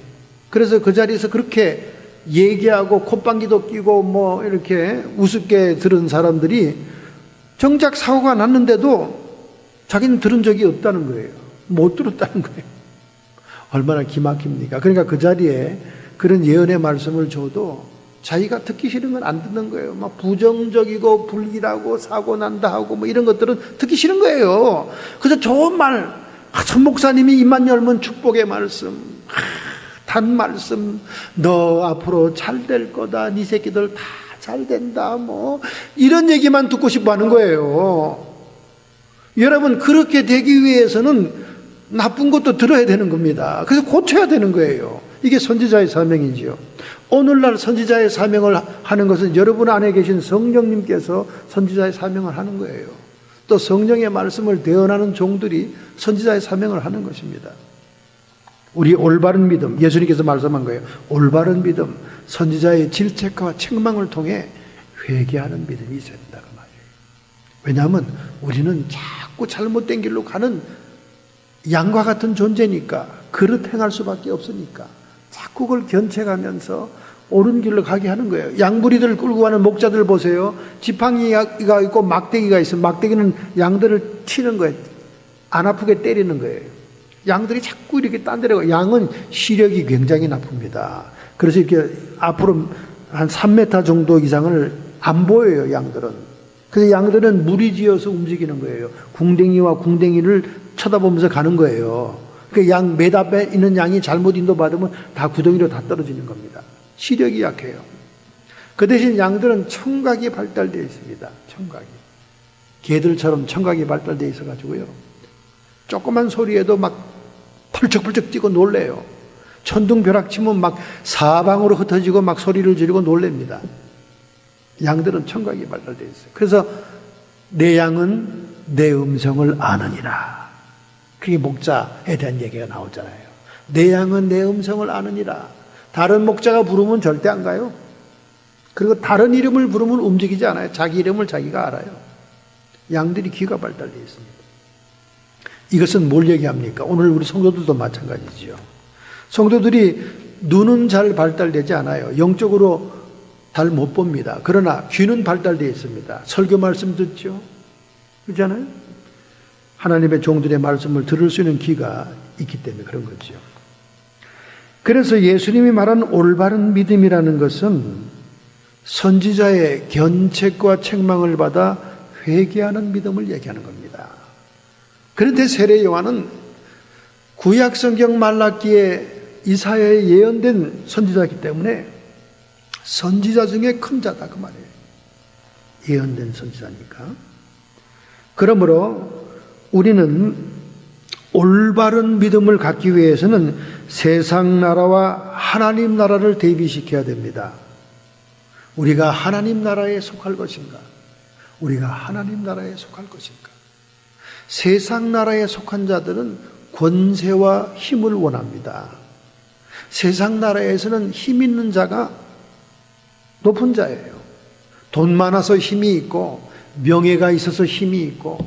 그래서 그 자리에서 그렇게 얘기하고 콧방귀도 끼고 뭐 이렇게 우습게 들은 사람들이 정작 사고가 났는데도 자기는 들은 적이 없다는 거예요. 못 들었다는 거예요. 얼마나 기막힙니까? 그러니까 그 자리에 그런 예언의 말씀을 줘도 자기가 듣기 싫은 건 안 듣는 거예요. 막 부정적이고 불길하고 사고 난다 하고 뭐 이런 것들은 듣기 싫은 거예요. 그래서 좋은 말, 전 목사님이 입만 열면 축복의 말씀, 단 말씀, 너 앞으로 잘 될 거다, 네 새끼들 다 잘 된다, 뭐 이런 얘기만 듣고 싶어 하는 거예요. 여러분, 그렇게 되기 위해서는 나쁜 것도 들어야 되는 겁니다. 그래서 고쳐야 되는 거예요. 이게 선지자의 사명이지요. 오늘날 선지자의 사명을 하는 것은 여러분 안에 계신 성령님께서 선지자의 사명을 하는 거예요. 또 성령의 말씀을 대언하는 종들이 선지자의 사명을 하는 것입니다. 우리 올바른 믿음, 예수님께서 말씀한 거예요. 올바른 믿음, 선지자의 질책과 책망을 통해 회개하는 믿음이 있어야 된다 그 말이에요. 왜냐하면 우리는 자꾸 잘못된 길로 가는 양과 같은 존재니까, 그릇 행할 수밖에 없으니까 자꾸 그걸 견책하면서 옳은 길로 가게 하는 거예요. 양부리들 끌고 가는 목자들 보세요. 지팡이가 있고 막대기가 있어요. 막대기는 양들을 치는 거예요. 안 아프게 때리는 거예요. 양들이 자꾸 이렇게 딴 데로 가요. 양은 시력이 굉장히 나쁩니다. 그래서 이렇게 앞으로 한 3m 정도 이상을 안 보여요, 양들은. 그래서 양들은 무리지어서 움직이는 거예요. 궁뎅이와 궁뎅이를 쳐다보면서 가는 거예요. 그 양 매 앞에 있는 양이 잘못 인도받으면 다 구덩이로 다 떨어지는 겁니다. 시력이 약해요. 그 대신 양들은 청각이 발달되어 있습니다. 청각이. 개들처럼 청각이 발달되어 있어가지고요. 조그만 소리에도 막 펄쩍펄쩍 뛰고 놀래요. 천둥벼락 치면 막 사방으로 흩어지고 막 소리를 지르고 놀랍니다. 양들은 청각이 발달되어 있어요. 그래서 내 양은 내 음성을 아느니라. 그게 목자에 대한 얘기가 나오잖아요. 내 양은 내 음성을 아느니라. 다른 목자가 부르면 절대 안 가요. 그리고 다른 이름을 부르면 움직이지 않아요. 자기 이름을 자기가 알아요. 양들이 귀가 발달되어 있습니다. 이것은 뭘 얘기합니까? 오늘 우리 성도들도 마찬가지죠. 성도들이 눈은 잘 발달되지 않아요. 영적으로 잘 못 봅니다. 그러나 귀는 발달되어 있습니다. 설교 말씀 듣죠. 그렇잖아요? 하나님의 종들의 말씀을 들을 수 있는 귀가 있기 때문에 그런 거죠. 그래서 예수님이 말한 올바른 믿음이라는 것은 선지자의 견책과 책망을 받아 회개하는 믿음을 얘기하는 겁니다. 그런데 세례 요한은 구약 성경 말라기에 이사야에 예언된 선지자이기 때문에 선지자 중에 큰 자다 그 말이에요. 예언된 선지자니까. 그러므로 우리는 올바른 믿음을 갖기 위해서는 세상 나라와 하나님 나라를 대비시켜야 됩니다. 우리가 하나님 나라에 속할 것인가? 우리가 하나님 나라에 속할 것인가? 세상 나라에 속한 자들은 권세와 힘을 원합니다. 세상 나라에서는 힘 있는 자가 높은 자예요. 돈 많아서 힘이 있고 명예가 있어서 힘이 있고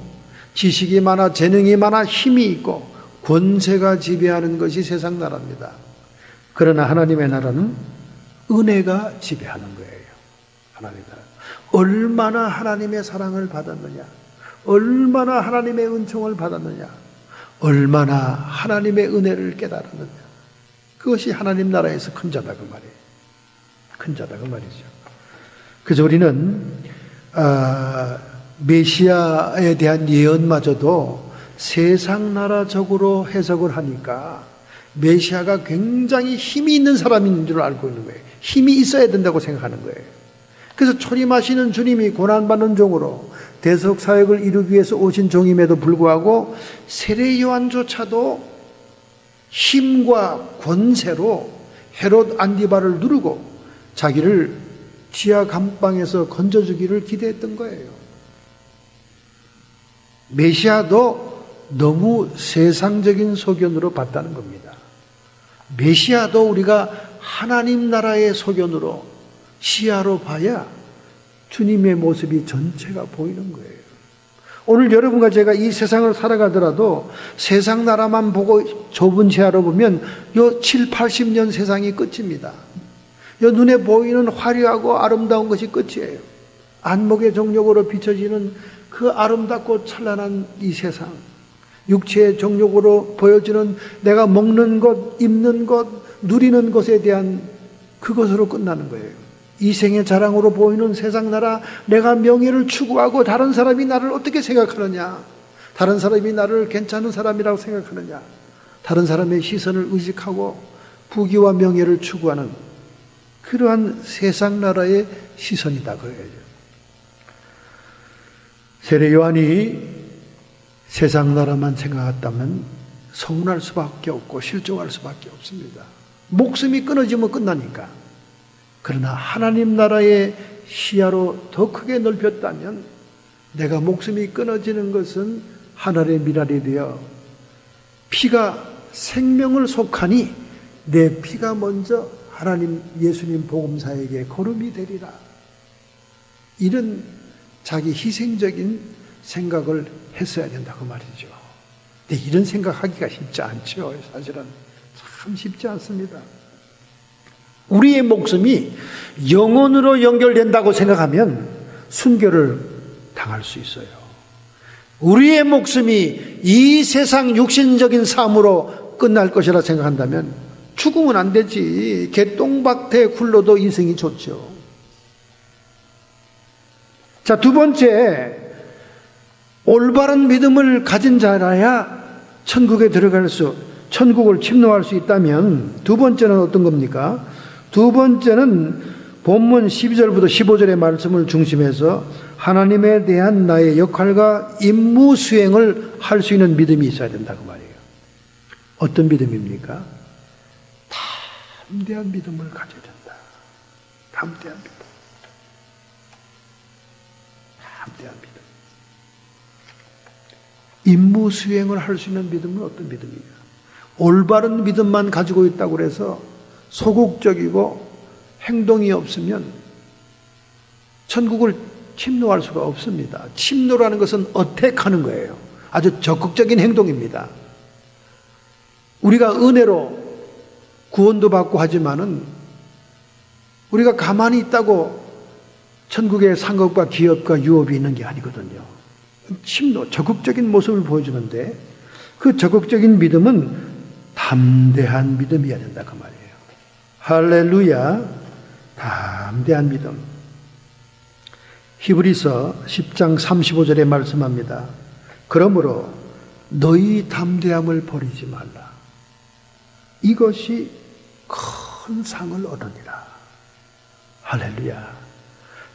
지식이 많아 재능이 많아 힘이 있고 권세가 지배하는 것이 세상 나라입니다. 그러나 하나님의 나라는 은혜가 지배하는 거예요. 하나님의 나라. 얼마나 하나님의 사랑을 받았느냐, 얼마나 하나님의 은총을 받았느냐, 얼마나 하나님의 은혜를 깨달았느냐, 그것이 하나님 나라에서 큰 자다 그 말이에요. 큰 자다 그 말이죠. 그래서 우리는 메시아에 대한 예언마저도 세상 나라적으로 해석을 하니까 메시아가 굉장히 힘이 있는 사람인 줄 알고 있는 거예요. 힘이 있어야 된다고 생각하는 거예요. 그래서 초림하시는 주님이 고난받는 종으로 대속 사역을 이루기 위해서 오신 종임에도 불구하고 세례 요한조차도 힘과 권세로 헤롯 안디바를 누르고 자기를 지하 감방에서 건져주기를 기대했던 거예요. 메시아도 너무 세상적인 소견으로 봤다는 겁니다. 메시아도 우리가 하나님 나라의 소견으로 시야로 봐야 주님의 모습이 전체가 보이는 거예요. 오늘 여러분과 제가 이 세상을 살아가더라도 세상 나라만 보고 좁은 시야로 보면 요 7, 80년 세상이 끝입니다. 요 눈에 보이는 화려하고 아름다운 것이 끝이에요. 안목의 정욕으로 비춰지는 그 아름답고 찬란한 이 세상, 육체의 정욕으로 보여지는 내가 먹는 것, 입는 것, 누리는 것에 대한 그것으로 끝나는 거예요. 이생의 자랑으로 보이는 세상 나라, 내가 명예를 추구하고 다른 사람이 나를 어떻게 생각하느냐, 다른 사람이 나를 괜찮은 사람이라고 생각하느냐, 다른 사람의 시선을 의식하고 부귀와 명예를 추구하는 그러한 세상 나라의 시선이다 그래야죠. 세례 요한이 세상 나라만 생각했다면 서운할 수밖에 없고 실종할 수밖에 없습니다. 목숨이 끊어지면 끝나니까. 그러나 하나님 나라의 시야로 더 크게 넓혔다면 내가 목숨이 끊어지는 것은 하늘의 미랄이 되어 피가 생명을 속하니 내 피가 먼저 하나님 예수님 복음사에게 거름이 되리라. 이런 자기 희생적인 생각을 했어야 된다고 말이죠. 근데 이런 생각하기가 쉽지 않죠. 사실은 참 쉽지 않습니다. 우리의 목숨이 영혼으로 연결된다고 생각하면 순교를 당할 수 있어요. 우리의 목숨이 이 세상 육신적인 삶으로 끝날 것이라 생각한다면 죽으면 안 되지. 개똥밭에 굴러도 인생이 좋죠. 자, 두 번째, 올바른 믿음을 가진 자라야 천국에 들어갈 수, 천국을 침노할 수 있다면 두 번째는 어떤 겁니까? 두 번째는 본문 12절부터 15절의 말씀을 중심해서 하나님에 대한 나의 역할과 임무 수행을 할 수 있는 믿음이 있어야 된다고 말이에요. 어떤 믿음입니까? 담대한 믿음을 가져야 된다. 담대한 믿음. 담대한 믿음. 임무 수행을 할 수 있는 믿음은 어떤 믿음이에요? 올바른 믿음만 가지고 있다고 해서 소극적이고 행동이 없으면 천국을 침노할 수가 없습니다. 침노라는 것은 어택하는 거예요. 아주 적극적인 행동입니다. 우리가 은혜로 구원도 받고 하지만은 우리가 가만히 있다고 천국의 상급과 기업과 유업이 있는 게 아니거든요. 침노, 적극적인 모습을 보여주는데 그 적극적인 믿음은 담대한 믿음이어야 된다 그 말이에요. 할렐루야. 담대한 믿음. 히브리서 10장 35절에 말씀합니다. 그러므로 너희 담대함을 버리지 말라. 이것이 큰 상을 얻으니라. 할렐루야.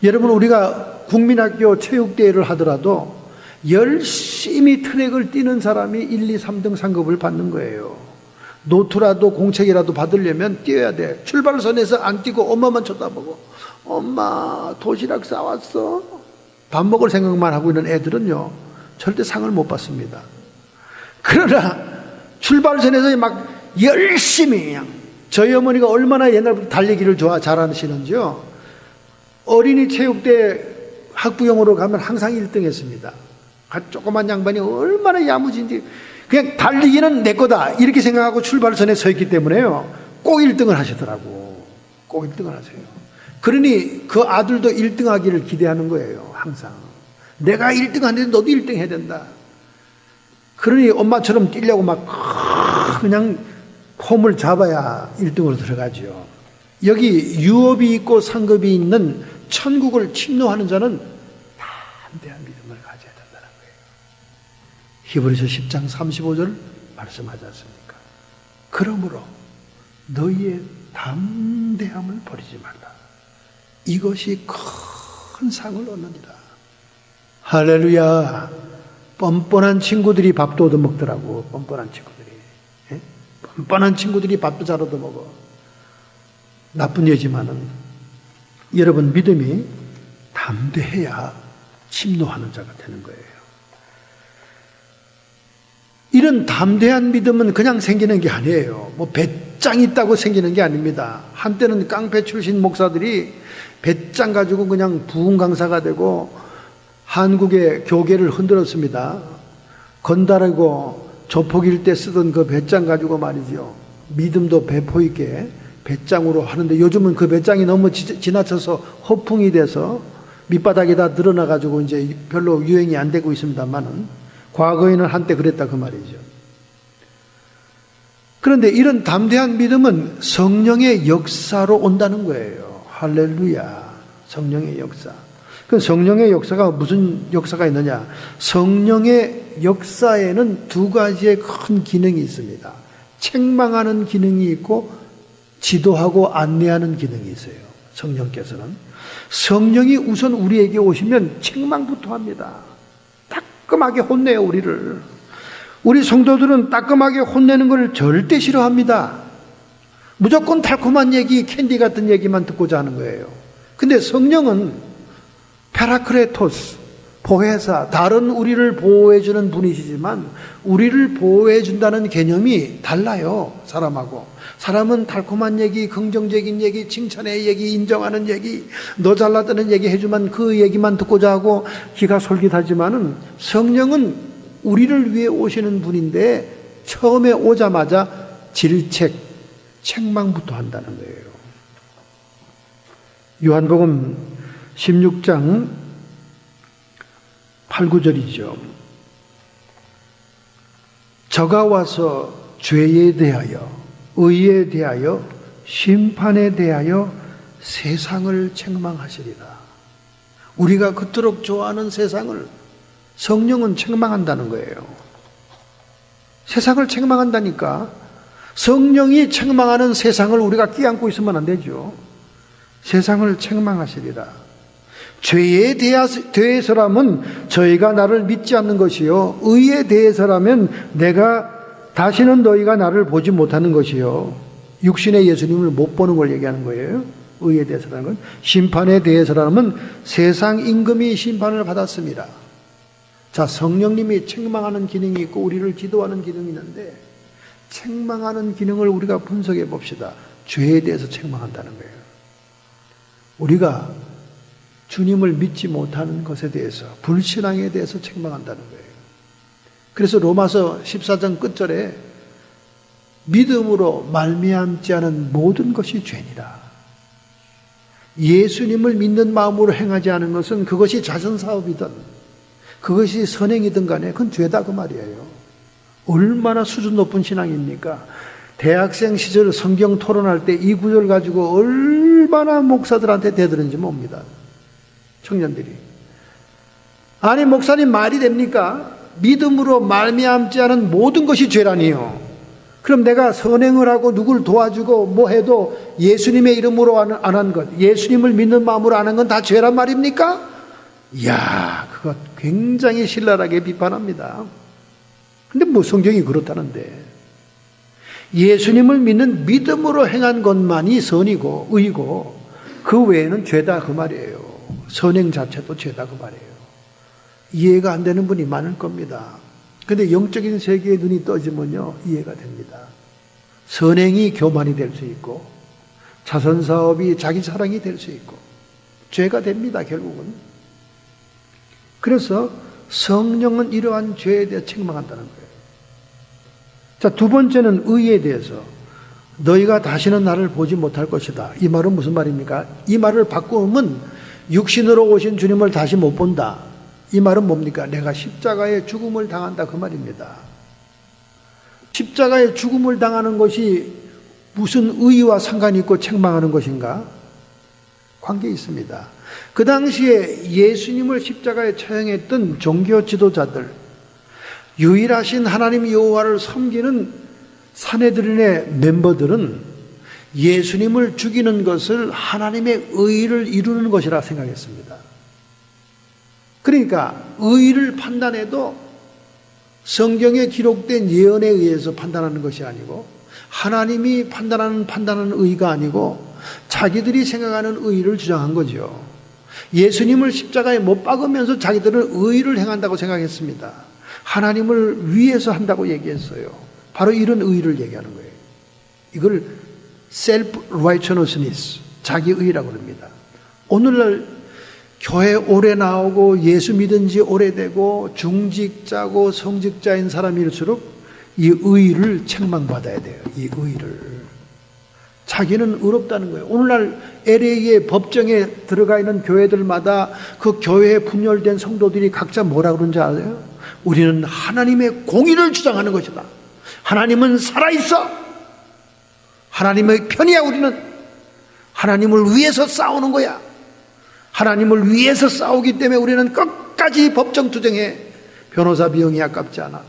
여러분, 우리가 국민학교 체육대회를 하더라도 열심히 트랙을 뛰는 사람이 1, 2, 3등 상급을 받는 거예요. 노트라도 공책이라도 받으려면 뛰어야 돼. 출발선에서 안 뛰고 엄마만 쳐다보고, 엄마 도시락 싸왔어? 밥 먹을 생각만 하고 있는 애들은요 절대 상을 못 받습니다. 그러나 출발선에서 막 열심히, 그냥 저희 어머니가 얼마나 옛날부터 달리기를 잘하시는지요. 어린이 체육대 학부형으로 가면 항상 1등 했습니다. 조그만 양반이 얼마나 야무진지, 그냥 달리기는 내 거다 이렇게 생각하고 출발선에 서 있기 때문에요 꼭 1등을 하시더라고. 꼭 1등을 하세요. 그러니 그 아들도 1등 하기를 기대하는 거예요. 항상 내가 1등 하는데 너도 1등 해야 된다. 그러니 엄마처럼 뛰려고 막 그냥 폼을 잡아야 1등으로 들어가죠. 여기 유업이 있고 상급이 있는 천국을 침노하는 자는 담대한 믿음을 가져야 된다는 거예요. 히브리서 10장 35절 말씀하지 않습니까? 그러므로 너희의 담대함을 버리지 말라. 이것이 큰 상을 얻느니라. 할렐루야. 뻔뻔한 친구들이 밥도 얻어먹더라고. 뻔뻔한 친구들이. 예? 뻔뻔한 친구들이 밥도 잘 얻어먹어. 나쁜 예지만은 여러분, 믿음이 담대해야 침노하는 자가 되는 거예요. 이런 담대한 믿음은 그냥 생기는 게 아니에요. 뭐 배짱 있다고 생기는 게 아닙니다. 한때는 깡패 출신 목사들이 배짱 가지고 그냥 부흥 강사가 되고 한국의 교계를 흔들었습니다. 건달하고 조폭일 때 쓰던 그 배짱 가지고 말이죠. 믿음도 배포 있게 배짱으로 하는데 요즘은 그 배짱이 너무 지나쳐서 허풍이 돼서 밑바닥에 다 늘어나가지고 이제 별로 유행이 안 되고 있습니다만은 과거에는 한때 그랬다 그 말이죠. 그런데 이런 담대한 믿음은 성령의 역사로 온다는 거예요. 할렐루야. 성령의 역사. 그 성령의 역사가 무슨 역사가 있느냐? 성령의 역사에는 두 가지의 큰 기능이 있습니다. 책망하는 기능이 있고 지도하고 안내하는 기능이 있어요. 성령께서는 성령이 우선 우리에게 오시면 책망부터 합니다. 따끔하게 혼내요, 우리를. 우리 성도들은 따끔하게 혼내는 걸 절대 싫어합니다. 무조건 달콤한 얘기, 캔디 같은 얘기만 듣고자 하는 거예요. 근데 성령은 페라크레토스, 보혜사, 다른 우리를 보호해주는 분이시지만 우리를 보호해준다는 개념이 달라요, 사람하고. 사람은 달콤한 얘기, 긍정적인 얘기, 칭찬의 얘기, 인정하는 얘기, 너 잘났다는 얘기 해주면 그 얘기만 듣고자 하고 기가 솔깃하지만은 성령은 우리를 위해 오시는 분인데 처음에 오자마자 질책, 책망부터 한다는 거예요. 요한복음 16장 8, 9절이죠. 저가 와서 죄에 대하여, 의에 대하여, 심판에 대하여 세상을 책망하시리라. 우리가 그토록 좋아하는 세상을 성령은 책망한다는 거예요. 세상을 책망한다니까. 성령이 책망하는 세상을 우리가 끼안고 있으면 안 되죠. 세상을 책망하시리라. 죄에 대해서라면 저희가 나를 믿지 않는 것이요, 의에 대해서라면 내가 다시는 너희가 나를 보지 못하는 것이요. 육신의 예수님을 못 보는 걸 얘기하는 거예요. 의에 대해서라는 건. 심판에 대해서라면 세상 임금이 심판을 받았습니다. 자, 성령님이 책망하는 기능이 있고 우리를 지도하는 기능이 있는데, 책망하는 기능을 우리가 분석해 봅시다. 죄에 대해서 책망한다는 거예요. 우리가 주님을 믿지 못하는 것에 대해서, 불신앙에 대해서 책망한다는 거예요. 그래서 로마서 14장 끝절에 믿음으로 말미암지 않은 모든 것이 죄니라. 예수님을 믿는 마음으로 행하지 않은 것은, 그것이 자선사업이든 그것이 선행이든 간에 그건 죄다 그 말이에요. 얼마나 수준 높은 신앙입니까? 대학생 시절 성경 토론할 때 이 구절 가지고 얼마나 목사들한테 대들은지 봅니다. 청년들이. 아니, 목사님 말이 됩니까? 믿음으로 말미암지 않은 모든 것이 죄라니요. 그럼 내가 선행을 하고 누굴 도와주고 뭐 해도 예수님의 이름으로 안 한 것, 예수님을 믿는 마음으로 안 한 건 다 죄란 말입니까? 이야, 그거 굉장히 신랄하게 비판합니다. 근데 뭐 성경이 그렇다는데. 예수님을 믿는 믿음으로 행한 것만이 선이고 의고 그 외에는 죄다 그 말이에요. 선행 자체도 죄다 그 말이에요. 이해가 안 되는 분이 많을 겁니다. 근데 영적인 세계에 눈이 떠지면요, 이해가 됩니다. 선행이 교만이 될 수 있고 자선사업이 자기 사랑이 될 수 있고 죄가 됩니다, 결국은. 그래서 성령은 이러한 죄에 대해 책망한다는 거예요. 자, 두 번째는 의에 대해서. 너희가 다시는 나를 보지 못할 것이다. 이 말은 무슨 말입니까? 이 말을 바꾸면 육신으로 오신 주님을 다시 못 본다. 이 말은 뭡니까? 내가 십자가의 죽음을 당한다, 그 말입니다. 십자가의 죽음을 당하는 것이 무슨 의와 상관이 있고 책망하는 것인가? 관계 있습니다. 그 당시에 예수님을 십자가에 처형했던 종교 지도자들, 유일하신 하나님 여호와를 섬기는 산헤드린의 멤버들은 예수님을 죽이는 것을 하나님의 의를 이루는 것이라 생각했습니다. 그러니까 의를 판단해도 성경에 기록된 예언에 의해서 판단하는 것이 아니고, 하나님이 판단하는 의가 아니고 자기들이 생각하는 의를 주장한 거죠. 예수님을 십자가에 못 박으면서 자기들은 의를 행한다고 생각했습니다. 하나님을 위해서 한다고 얘기했어요. 바로 이런 의를 얘기하는 거예요. 이걸 self-righteousness, 자기의라고 합니다. 오늘날 교회 오래 나오고 예수 믿은 지 오래되고 중직자고 성직자인 사람일수록 이 의를 책망받아야 돼요. 이 의를. 자기는 의롭다는 거예요. 오늘날 LA의 법정에 들어가 있는 교회들마다 그 교회에 분열된 성도들이 각자 뭐라 그러는지 아세요? 우리는 하나님의 공의를 주장하는 것이다. 하나님은 살아있어. 하나님의 편이야. 우리는 하나님을 위해서 싸우는 거야. 하나님을 위해서 싸우기 때문에 우리는 끝까지 법정 투쟁해. 변호사 비용이 아깝지 않아.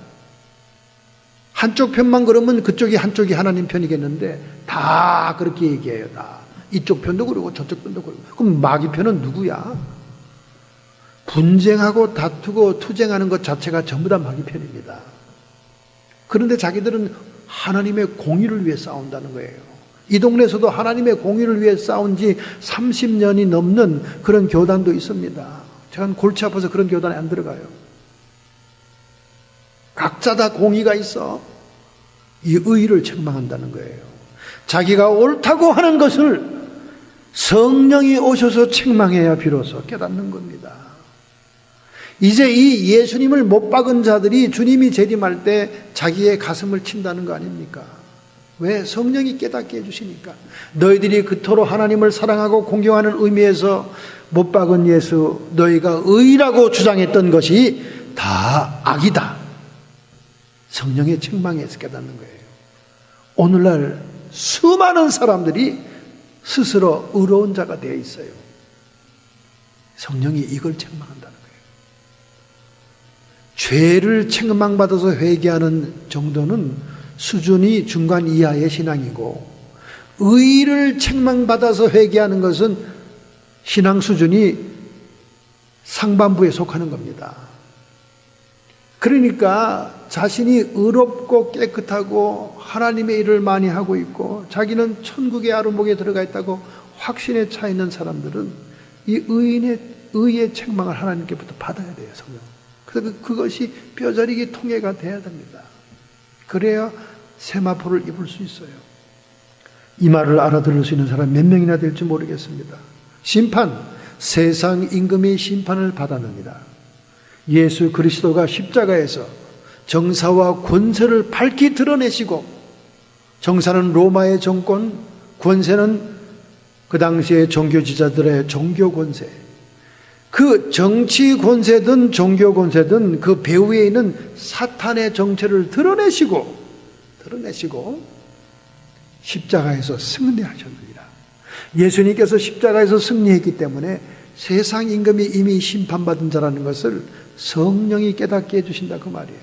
한쪽 편만 그러면 그쪽이 한쪽이 하나님 편이겠는데 다 그렇게 얘기해요. 다 이쪽 편도 그러고 저쪽 편도 그러고. 그럼 마귀 편은 누구야? 분쟁하고 다투고 투쟁하는 것 자체가 전부 다 마귀 편입니다. 그런데 자기들은 하나님의 공의를 위해 싸운다는 거예요. 이 동네에서도 하나님의 공의를 위해 싸운 지 30년이 넘는 그런 교단도 있습니다. 제가 골치 아파서 그런 교단에 안 들어가요. 각자 다 공의가 있어. 이 의를 책망한다는 거예요. 자기가 옳다고 하는 것을 성령이 오셔서 책망해야 비로소 깨닫는 겁니다. 이제 이 예수님을 못 박은 자들이 주님이 재림할 때 자기의 가슴을 친다는 거 아닙니까? 왜? 성령이 깨닫게 해주시니까. 너희들이 그토록 하나님을 사랑하고 공경하는 의미에서 못 박은 예수, 너희가 의라고 주장했던 것이 다 악이다. 성령의 책망에서 깨닫는 거예요. 오늘날 수많은 사람들이 스스로 의로운 자가 되어 있어요. 성령이 이걸 책망한다는 거예요. 죄를 책망받아서 회개하는 정도는 수준이 중간 이하의 신앙이고, 의를 책망받아서 회개하는 것은 신앙 수준이 상반부에 속하는 겁니다. 그러니까 자신이 의롭고 깨끗하고 하나님의 일을 많이 하고 있고 자기는 천국의 아름목에 들어가 있다고 확신에 차 있는 사람들은 이 의의 책망을 하나님께부터 받아야 돼요, 성령. 그래서 그것이 뼈저리게 통해가 돼야 됩니다. 그래야 세마포를 입을 수 있어요. 이 말을 알아들을 수 있는 사람 몇 명이나 될지 모르겠습니다. 심판, 세상 임금이 심판을 받았느니라. 예수 그리스도가 십자가에서 정사와 권세를 밝히 드러내시고, 정사는 로마의 정권, 권세는 그 당시의 종교지자들의 종교 권세, 그 정치 권세든 종교 권세든 그 배후에 있는 사탄의 정체를 드러내시고 십자가에서 승리하셨느니라. 예수님께서 십자가에서 승리했기 때문에 세상 임금이 이미 심판받은 자라는 것을 성령이 깨닫게 해주신다 그 말이에요.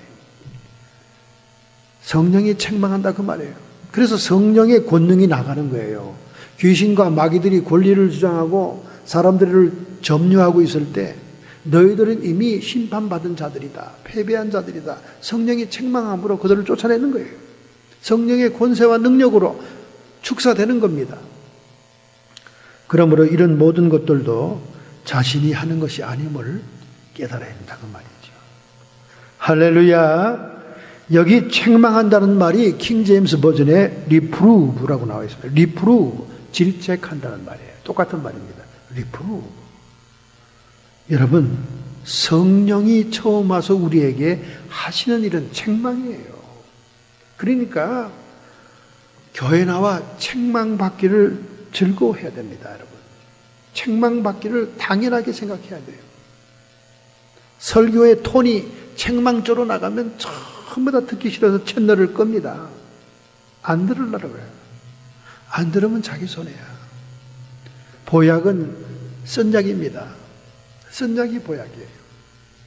성령이 책망한다 그 말이에요. 그래서 성령의 권능이 나가는 거예요. 귀신과 마귀들이 권리를 주장하고 사람들을 점유하고 있을 때 너희들은 이미 심판받은 자들이다, 패배한 자들이다, 성령이 책망함으로 그들을 쫓아내는 거예요. 성령의 권세와 능력으로 축사되는 겁니다. 그러므로 이런 모든 것들도 자신이 하는 것이 아님을 깨달아야 한다 그 말이죠. 할렐루야. 여기 책망한다는 말이 킹제임스 버전에 reprove라고 나와 있습니다. reprove, 질책한다는 말이에요. 똑같은 말입니다. reprove. 여러분, 성령이 처음 와서 우리에게 하시는 일은 책망이에요. 그러니까 교회 나와 책망받기를 즐거워해야 됩니다, 여러분. 책망받기를 당연하게 생각해야 돼요. 설교의 톤이 책망조로 나가면 전부 다 듣기 싫어서 채널을 끕니다. 안 들으려고 그래요. 안 들으면 자기 손해야. 보약은 선약입니다. 선약이 보약이에요.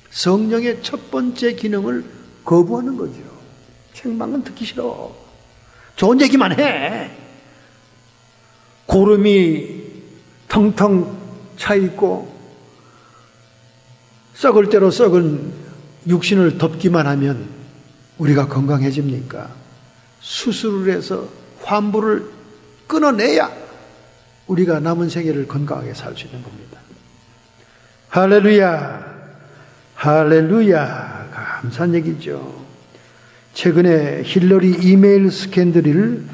성령의 첫 번째 기능을 거부하는 거죠. 책망은 듣기 싫어. 좋은 얘기만 해. 고름이 텅텅 차 있고 썩을 대로 썩은 육신을 덮기만 하면 우리가 건강해집니까? 수술을 해서 환부를 끊어내야 우리가 남은 생애를 건강하게 살 수 있는 겁니다. 할렐루야, 할렐루야. 감사한 얘기죠. 최근에 힐러리 이메일 스캔들을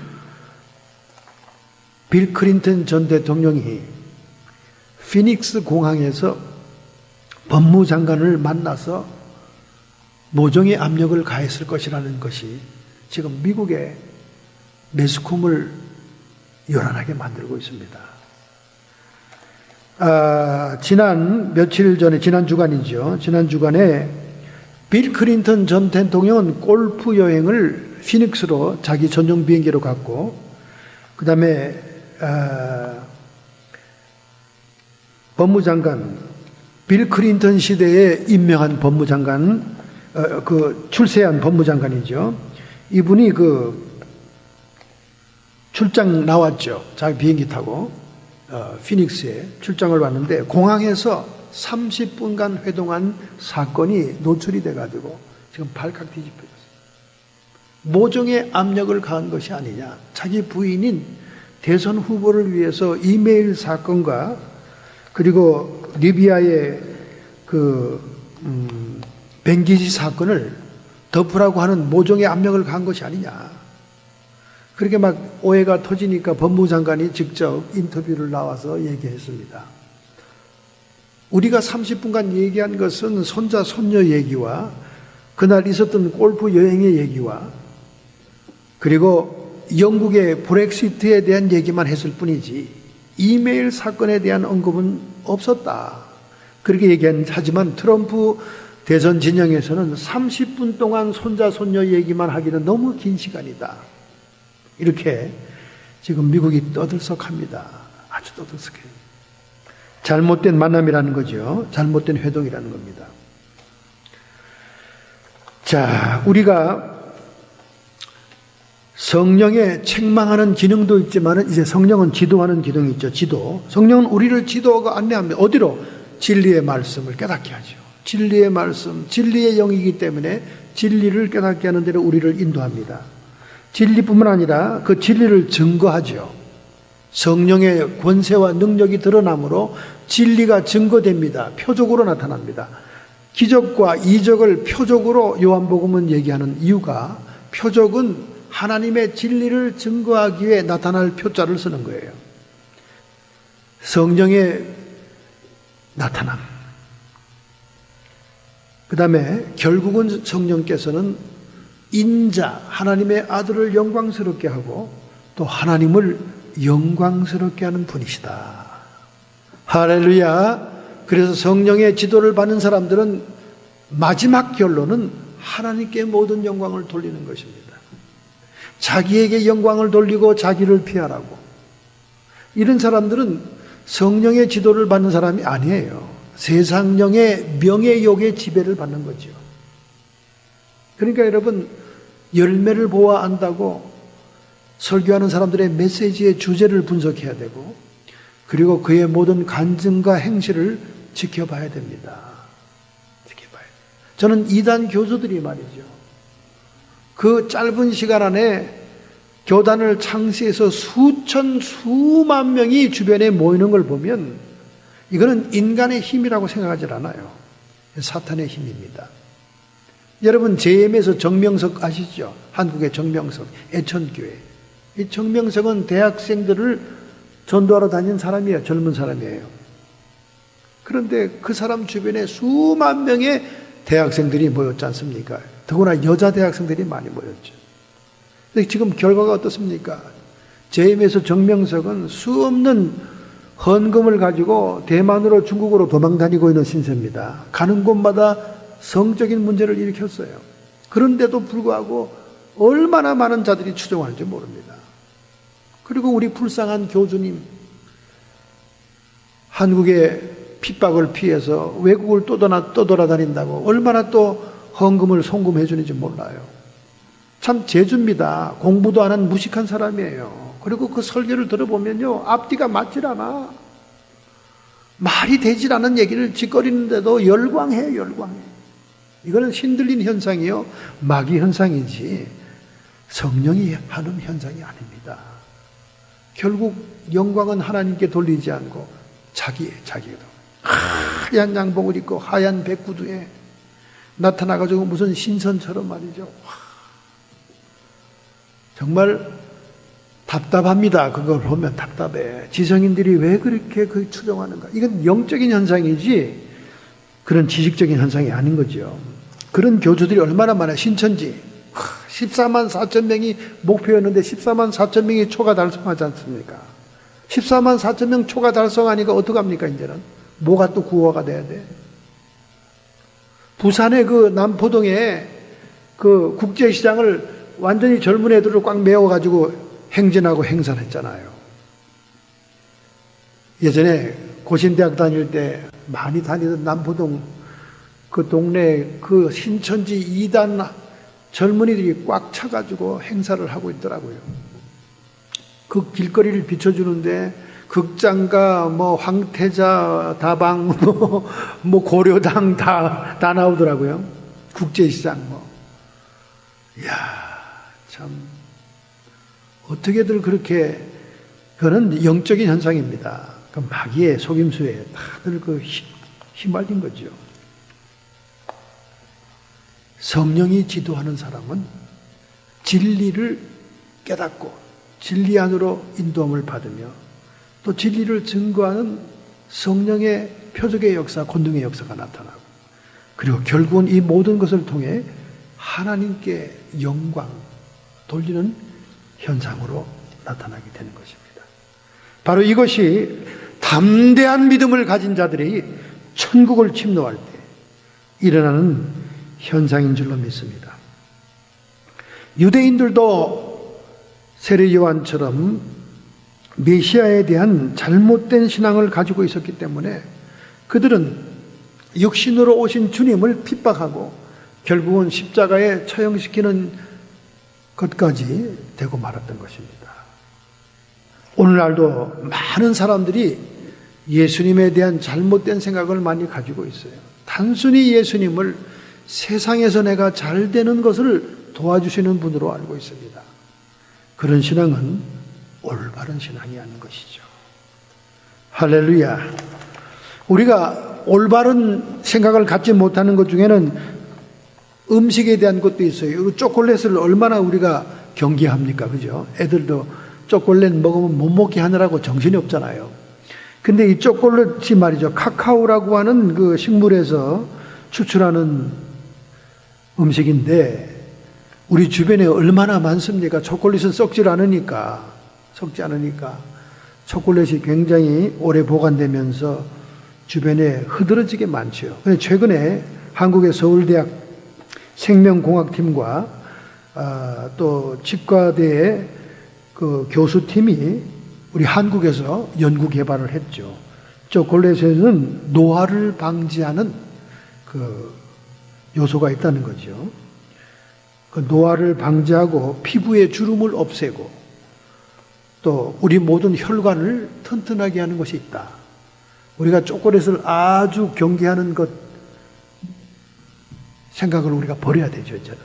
빌 클린턴 전 대통령이 피닉스 공항에서 법무장관을 만나서 모종의 압력을 가했을 것이라는 것이 지금 미국의 매스컴을 요란하게 만들고 있습니다. 지난 며칠 전에, 지난 주간이죠. 지난 주간에 빌 클린턴 전 대통령은 골프 여행을 피닉스로 자기 전용 비행기로 갔고, 그 다음에 법무장관, 빌 클린턴 시대에 임명한 법무장관, 출세한 법무장관이죠. 이분이 출장 나왔죠. 자기 비행기 타고 피닉스에 출장을 왔는데 공항에서 30분간 회동한 사건이 노출이 돼가지고 지금 발칵 뒤집혀졌어요. 모종의 압력을 가한 것이 아니냐. 자기 부인인 대선 후보를 위해서 이메일 사건과 그리고 리비아의 뱅기지 사건을 덮으라고 하는 모종의 압력을 가한 것이 아니냐. 그렇게 막 오해가 터지니까 법무장관이 직접 인터뷰를 나와서 얘기했습니다. 우리가 30분간 얘기한 것은 손자, 손녀 얘기와 그날 있었던 골프 여행의 얘기와 그리고 영국의 브렉시트에 대한 얘기만 했을 뿐이지 이메일 사건에 대한 언급은 없었다. 그렇게 얘기하지만 트럼프 대선 진영에서는 30분 동안 손자, 손녀 얘기만 하기는 너무 긴 시간이다. 이렇게 지금 미국이 떠들썩합니다. 아주 떠들썩해요. 잘못된 만남이라는 거죠. 잘못된 회동이라는 겁니다. 자, 우리가 성령의 책망하는 기능도 있지만 이제 성령은 지도하는 기능이 있죠. 지도. 성령은 우리를 지도하고 안내합니다. 어디로? 진리의 말씀을 깨닫게 하죠. 진리의 말씀, 진리의 영이기 때문에 진리를 깨닫게 하는 대로 우리를 인도합니다. 진리뿐만 아니라 그 진리를 증거하죠. 성령의 권세와 능력이 드러나므로 진리가 증거됩니다. 표적으로 나타납니다. 기적과 이적을 표적으로 요한복음은 얘기하는 이유가, 표적은 하나님의 진리를 증거하기 위해 나타날 표자를 쓰는 거예요. 성령의 나타남. 그 다음에 결국은 성령께서는 인자, 하나님의 아들을 영광스럽게 하고 또 하나님을 영광스럽게 하는 분이시다. 할렐루야. 그래서 성령의 지도를 받는 사람들은 마지막 결론은 하나님께 모든 영광을 돌리는 것입니다. 자기에게 영광을 돌리고 자기를 피하라고. 이런 사람들은 성령의 지도를 받는 사람이 아니에요. 세상령의 명예욕의 지배를 받는 거죠. 그러니까 여러분, 열매를 보아 안다고 설교하는 사람들의 메시지의 주제를 분석해야 되고, 그리고 그의 모든 간증과 행실을 지켜봐야 됩니다. 지켜봐야 돼요. 저는 이단 교수들이 말이죠, 그 짧은 시간 안에 교단을 창시해서 수만 명이 주변에 모이는 걸 보면 이거는 인간의 힘이라고 생각하지 않아요. 사탄의 힘입니다. 여러분, JM에서 정명석 아시죠? 한국의 정명석, 애천교회. 이 정명석은 대학생들을 전도하러 다닌 사람이에요. 젊은 사람이에요. 그런데 그 사람 주변에 수만 명의 대학생들이 모였지 않습니까? 더구나 여자 대학생들이 많이 모였죠. 근데 지금 결과가 어떻습니까? JM에서 정명석은 수없는 헌금을 가지고 대만으로, 중국으로 도망다니고 있는 신세입니다. 가는 곳마다 성적인 문제를 일으켰어요. 그런데도 불구하고 얼마나 많은 자들이 추종할지 모릅니다. 그리고 우리 불쌍한 교주님, 한국의 핍박을 피해서 외국을 떠돌아다닌다고 얼마나 또 헌금을 송금해 주는지 몰라요. 참 재주입니다. 공부도 안 한 무식한 사람이에요. 그리고 그 설교를 들어보면요, 앞뒤가 맞질 않아. 말이 되질 않은 얘기를 짓거리는데도 열광해요. 열광해. 이거는 신들린 현상이요, 마귀 현상이지 성령이 하는 현상이 아닙니다. 결국 영광은 하나님께 돌리지 않고 자기에도 하얀 양복을 입고 하얀 백구두에 나타나가지고 무슨 신선처럼 말이죠. 정말 답답합니다. 그걸 보면 답답해. 지성인들이 왜 그렇게 추종하는가? 이건 영적인 현상이지 그런 지식적인 현상이 아닌 거죠. 그런 교주들이 얼마나 많아요. 신천지 14만 4천 명이 목표였는데 14만 4천 명이 초과 달성하지 않습니까? 14만 4천 명 초과 달성하니까 어떡합니까? 이제는 뭐가 또 구호가 돼야 돼? 부산의 그 남포동에 그 국제시장을 완전히 젊은 애들을 꽉 메워가지고 행진하고 행사했잖아요. 예전에 고신대학 다닐 때 많이 다니던 남포동 그 동네 그 신천지 2단 젊은이들이 꽉 차가지고 행사를 하고 있더라고요. 그 길거리를 비춰주는데 극장가, 뭐 황태자 다방, 뭐 고려당 다 나오더라고요. 국제시장 뭐. 이야, 참 어떻게들 그렇게, 그런 영적인 현상입니다. 그 마귀의 속임수에 다들 휘말린 거죠. 성령이 지도하는 사람은 진리를 깨닫고 진리 안으로 인도함을 받으며 또 진리를 증거하는 성령의 표적의 역사, 권능의 역사가 나타나고, 그리고 결국은 이 모든 것을 통해 하나님께 영광 돌리는 현상으로 나타나게 되는 것입니다. 바로 이것이 담대한 믿음을 가진 자들이 천국을 침노할 때 일어나는 현상인 줄로 믿습니다. 유대인들도 세례 요한처럼 메시아에 대한 잘못된 신앙을 가지고 있었기 때문에 그들은 육신으로 오신 주님을 핍박하고 결국은 십자가에 처형시키는 것까지 되고 말았던 것입니다. 오늘날도 많은 사람들이 예수님에 대한 잘못된 생각을 많이 가지고 있어요. 단순히 예수님을 세상에서 내가 잘 되는 것을 도와주시는 분으로 알고 있습니다. 그런 신앙은 올바른 신앙이 아닌 것이죠. 할렐루야. 우리가 올바른 생각을 갖지 못하는 것 중에는 음식에 대한 것도 있어요. 초콜릿을 얼마나 우리가 경계합니까? 그죠? 애들도 초콜릿 먹으면 못 먹게 하느라고 정신이 없잖아요. 근데 이 초콜릿이 말이죠. 카카오라고 하는 그 식물에서 추출하는 음식인데 우리 주변에 얼마나 많습니까? 초콜릿은 썩지 않으니까 초콜릿이 굉장히 오래 보관되면서 주변에 흐드러지게 많죠. 근데 최근에 한국의 서울대학 생명공학팀과 또 치과대의 그 교수팀이 우리 한국에서 연구 개발을 했죠. 초콜릿에는 노화를 방지하는 그 요소가 있다는 거죠. 그 노화를 방지하고 피부의 주름을 없애고 또 우리 모든 혈관을 튼튼하게 하는 것이 있다. 우리가 초콜릿을 아주 경계하는 것 생각을 우리가 버려야 되죠, 저는.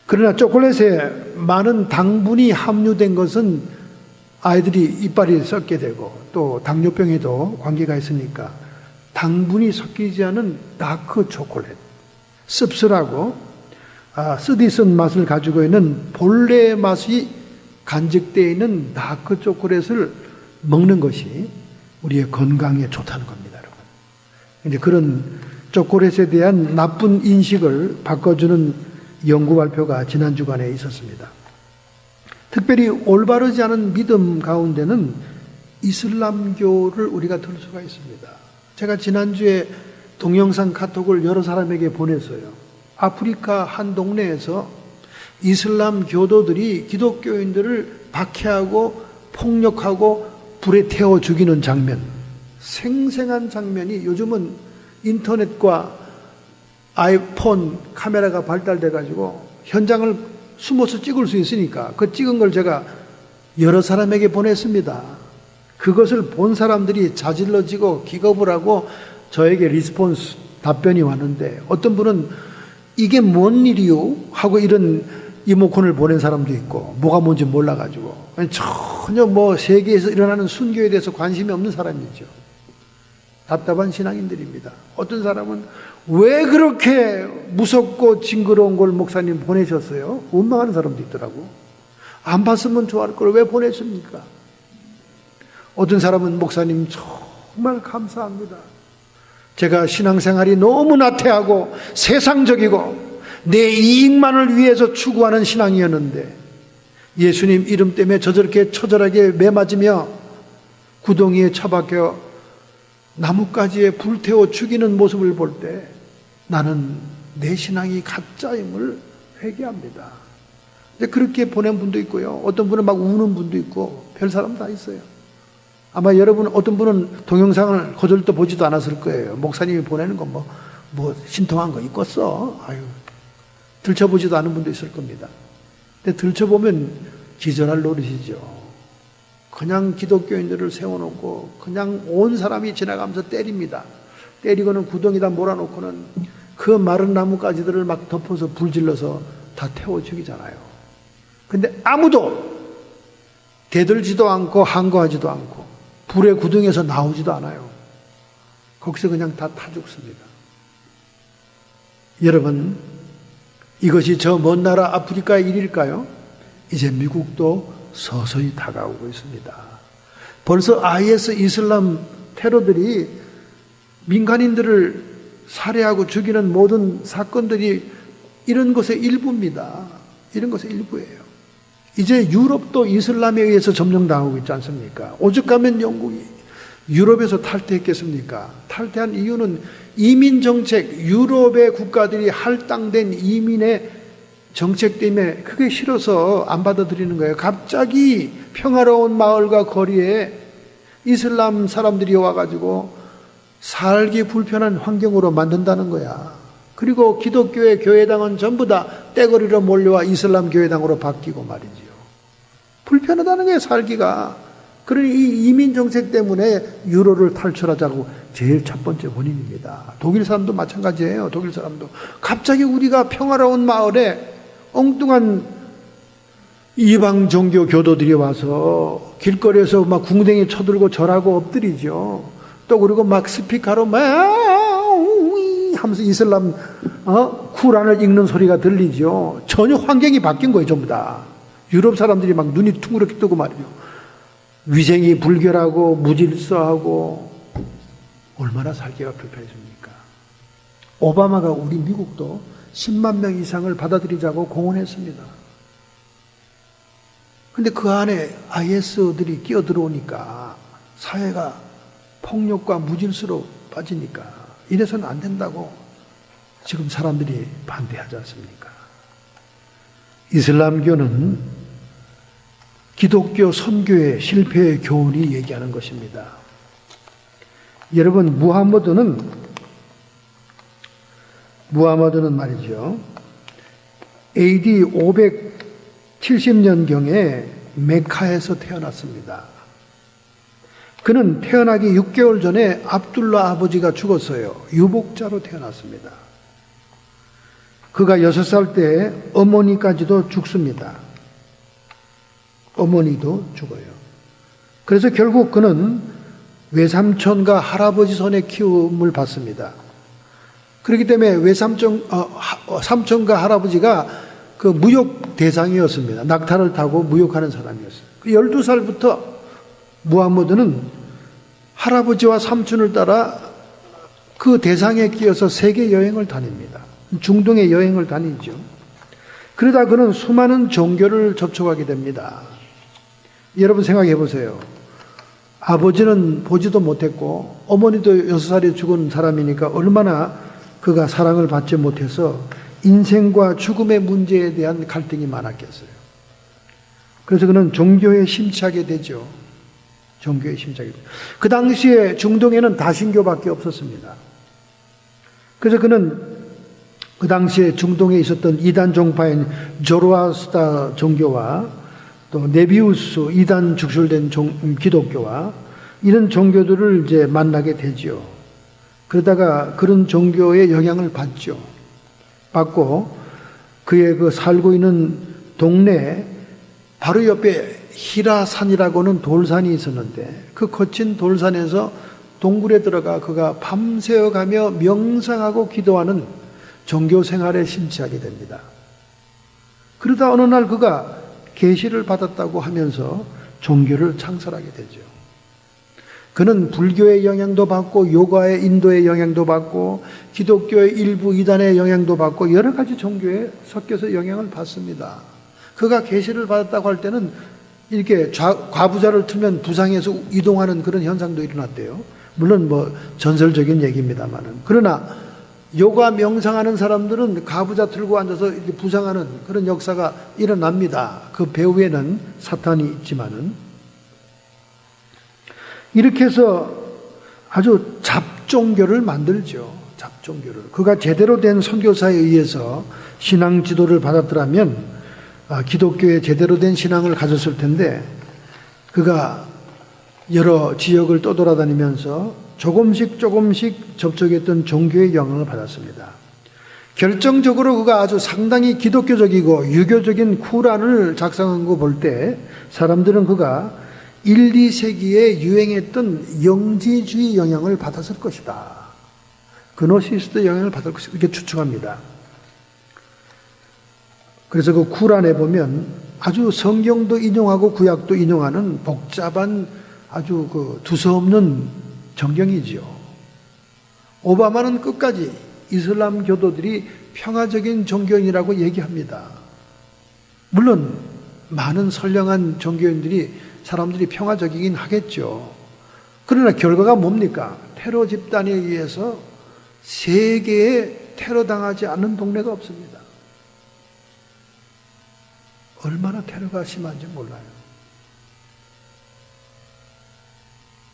그러나 초콜릿에 많은 당분이 함유된 것은 아이들이 이빨이 썩게 되고 또 당뇨병에도 관계가 있으니까 당분이 섞이지 않은 다크 초콜릿, 씁쓸하고 쓰디쓴 맛을 가지고 있는 본래의 맛이 간직되어 있는 다크 초콜릿을 먹는 것이 우리의 건강에 좋다는 겁니다, 여러분. 이제 그런 초콜릿에 대한 나쁜 인식을 바꿔주는 연구 발표가 지난 주간에 있었습니다. 특별히 올바르지 않은 믿음 가운데는 이슬람교를 우리가 들 수가 있습니다. 제가 지난주에 동영상 카톡을 여러 사람에게 보냈어요. 아프리카 한 동네에서 이슬람 교도들이 기독교인들을 박해하고 폭력하고 불에 태워 죽이는 장면, 생생한 장면이 요즘은 인터넷과 아이폰 카메라가 발달돼 가지고 현장을 숨어서 찍을 수 있으니까 그 찍은 걸 제가 여러 사람에게 보냈습니다. 그것을 본 사람들이 자질러지고 기겁을 하고 저에게 리스폰스 답변이 왔는데 어떤 분은 이게 뭔 일이요? 하고 이런 이모콘을 보낸 사람도 있고 뭐가 뭔지 몰라가지고 전혀 뭐 세계에서 일어나는 순교에 대해서 관심이 없는 사람이죠. 답답한 신앙인들입니다. 어떤 사람은 왜 그렇게 무섭고 징그러운 걸 목사님 보내셨어요? 원망하는 사람도 있더라고. 안 봤으면 좋아할 걸 왜 보냈습니까? 어떤 사람은 목사님 정말 감사합니다. 제가 신앙생활이 너무 나태하고 세상적이고 내 이익만을 위해서 추구하는 신앙이었는데 예수님 이름 때문에 저렇게 처절하게 매맞으며 구덩이에 처박혀 나뭇가지에 불태워 죽이는 모습을 볼 때 나는 내 신앙이 가짜임을 회개합니다. 그렇게 보낸 분도 있고요. 어떤 분은 막 우는 분도 있고 별 사람 다 있어요. 아마 여러분 어떤 분은 동영상을 거절도 보지도 않았을 거예요. 목사님이 보내는 건 뭐 신통한 거 있겠어? 아유, 들춰보지도 않은 분도 있을 겁니다. 근데 들춰보면 기절할 노릇이죠. 그냥 기독교인들을 세워놓고 그냥 온 사람이 지나가면서 때립니다. 때리고는 구덩이다 몰아놓고는 그 마른 나뭇가지들을 막 덮어서 불질러서 다 태워 죽이잖아요. 근데 아무도 대들지도 않고 항거하지도 않고 불의 구덩이에서 나오지도 않아요. 거기서 그냥 다 타 죽습니다. 여러분, 이것이 저 먼 나라 아프리카의 일일까요? 이제 미국도 서서히 다가오고 있습니다. 벌써 IS 이슬람 테러들이 민간인들을 살해하고 죽이는 모든 사건들이 이런 것의 일부입니다. 이런 것의 일부예요. 이제 유럽도 이슬람에 의해서 점령당하고 있지 않습니까? 오죽하면 영국이 유럽에서 탈퇴했겠습니까? 탈퇴한 이유는 이민정책, 유럽의 국가들이 할당된 이민의 정책 때문에 그게 싫어서 안 받아들이는 거예요. 갑자기 평화로운 마을과 거리에 이슬람 사람들이 와가지고 살기 불편한 환경으로 만든다는 거야. 그리고 기독교의 교회당은 전부 다 떼거리로 몰려와 이슬람 교회당으로 바뀌고 말이지요. 불편하다는 게 살기가. 그러니 이 이민 정책 때문에 유로를 탈출하자고 제일 첫 번째 원인입니다. 독일 사람도 마찬가지예요. 독일 사람도 갑자기 우리가 평화로운 마을에 엉뚱한 이방 종교 교도들이 와서 길거리에서 막 궁뎅이 쳐들고 절하고 엎드리죠. 또 그리고 막 스피커로 막 하면서 이슬람 쿠란을 읽는 소리가 들리죠. 전혀 환경이 바뀐 거예요. 전부 다. 유럽 사람들이 막 눈이 둥그렇게 뜨고 말이죠. 위생이 불결하고 무질서하고 얼마나 살기가 불편해집니까? 오바마가 우리 미국도 10만 명 이상을 받아들이자고 공언했습니다. 근데 그 안에 IS들이 끼어들어오니까 사회가 폭력과 무질서로 빠지니까 이래서는 안 된다고 지금 사람들이 반대하지 않습니까? 이슬람교는 기독교 선교의 실패의 교훈이 얘기하는 것입니다. 여러분, 무하마드는 말이죠. AD 570년경에 메카에서 태어났습니다. 그는 태어나기 6개월 전에 압둘라 아버지가 죽었어요. 유복자로 태어났습니다. 그가 6살 때 어머니까지도 죽습니다. 어머니도 죽어요. 그래서 결국 그는 외삼촌과 할아버지 손에 키움을 받습니다. 그렇기 때문에 삼촌과 할아버지가 그 무역 대상이었습니다. 낙타를 타고 무역하는 사람이었어요. 12살부터 무하마드는 할아버지와 삼촌을 따라 그 대상에 끼어서 세계 여행을 다닙니다. 중동의 여행을 다니죠. 그러다 그는 수많은 종교를 접촉하게 됩니다. 여러분 생각해 보세요. 아버지는 보지도 못했고 어머니도 6살에 죽은 사람이니까 얼마나 그가 사랑을 받지 못해서 인생과 죽음의 문제에 대한 갈등이 많았겠어요. 그래서 그는 종교에 심취하게 되죠. 종교에 심취하게 되죠. 그 당시에 중동에는 다신교밖에 없었습니다. 그래서 그는 그 당시에 중동에 있었던 이단 종파인 조로아스터 종교와 또 네비우스 이단 축출된 기독교와 이런 종교들을 이제 만나게 되죠. 그러다가 그런 종교의 영향을 받고 그의 그 살고 있는 동네에 바로 옆에 히라산이라고는 돌산이 있었는데 그 거친 돌산에서 동굴에 들어가 그가 밤새워 가며 명상하고 기도하는 종교 생활에 심취하게 됩니다. 그러다 어느 날 그가 계시를 받았다고 하면서 종교를 창설하게 되죠. 그는 불교의 영향도 받고 요가의 인도의 영향도 받고 기독교의 일부 이단의 영향도 받고 여러 가지 종교에 섞여서 영향을 받습니다. 그가 계시를 받았다고 할 때는 이렇게 과부자를 틀면 부상해서 이동하는 그런 현상도 일어났대요. 물론 뭐 전설적인 얘기입니다만은. 그러나 요가 명상하는 사람들은 가부좌 틀고 앉아서 이렇게 부상하는 그런 역사가 일어납니다. 그 배후에는 사탄이 있지만은. 이렇게 해서 아주 잡종교를 만들죠. 잡종교를. 그가 제대로 된 선교사에 의해서 신앙 지도를 받았더라면 기독교에 제대로 된 신앙을 가졌을 텐데 그가 여러 지역을 떠돌아다니면서 조금씩 접촉했던 종교의 영향을 받았습니다. 결정적으로 그가 아주 상당히 기독교적이고 유교적인 쿠란을 작성한 거 볼 때 사람들은 그가 1, 2세기에 유행했던 영지주의 영향을 받았을 것이다. 그노시스트 영향을 받을 것이다. 이렇게 추측합니다. 그래서 그 쿠란에 보면 아주 성경도 인용하고 구약도 인용하는 복잡한 아주 그 두서없는 정경이지요. 오바마는 끝까지 이슬람 교도들이 평화적인 종교인이라고 얘기합니다. 물론 많은 선량한 종교인들이 사람들이 평화적이긴 하겠죠. 그러나 결과가 뭡니까? 테러 집단에 의해서 세계에 테러 당하지 않는 동네가 없습니다. 얼마나 테러가 심한지 몰라요.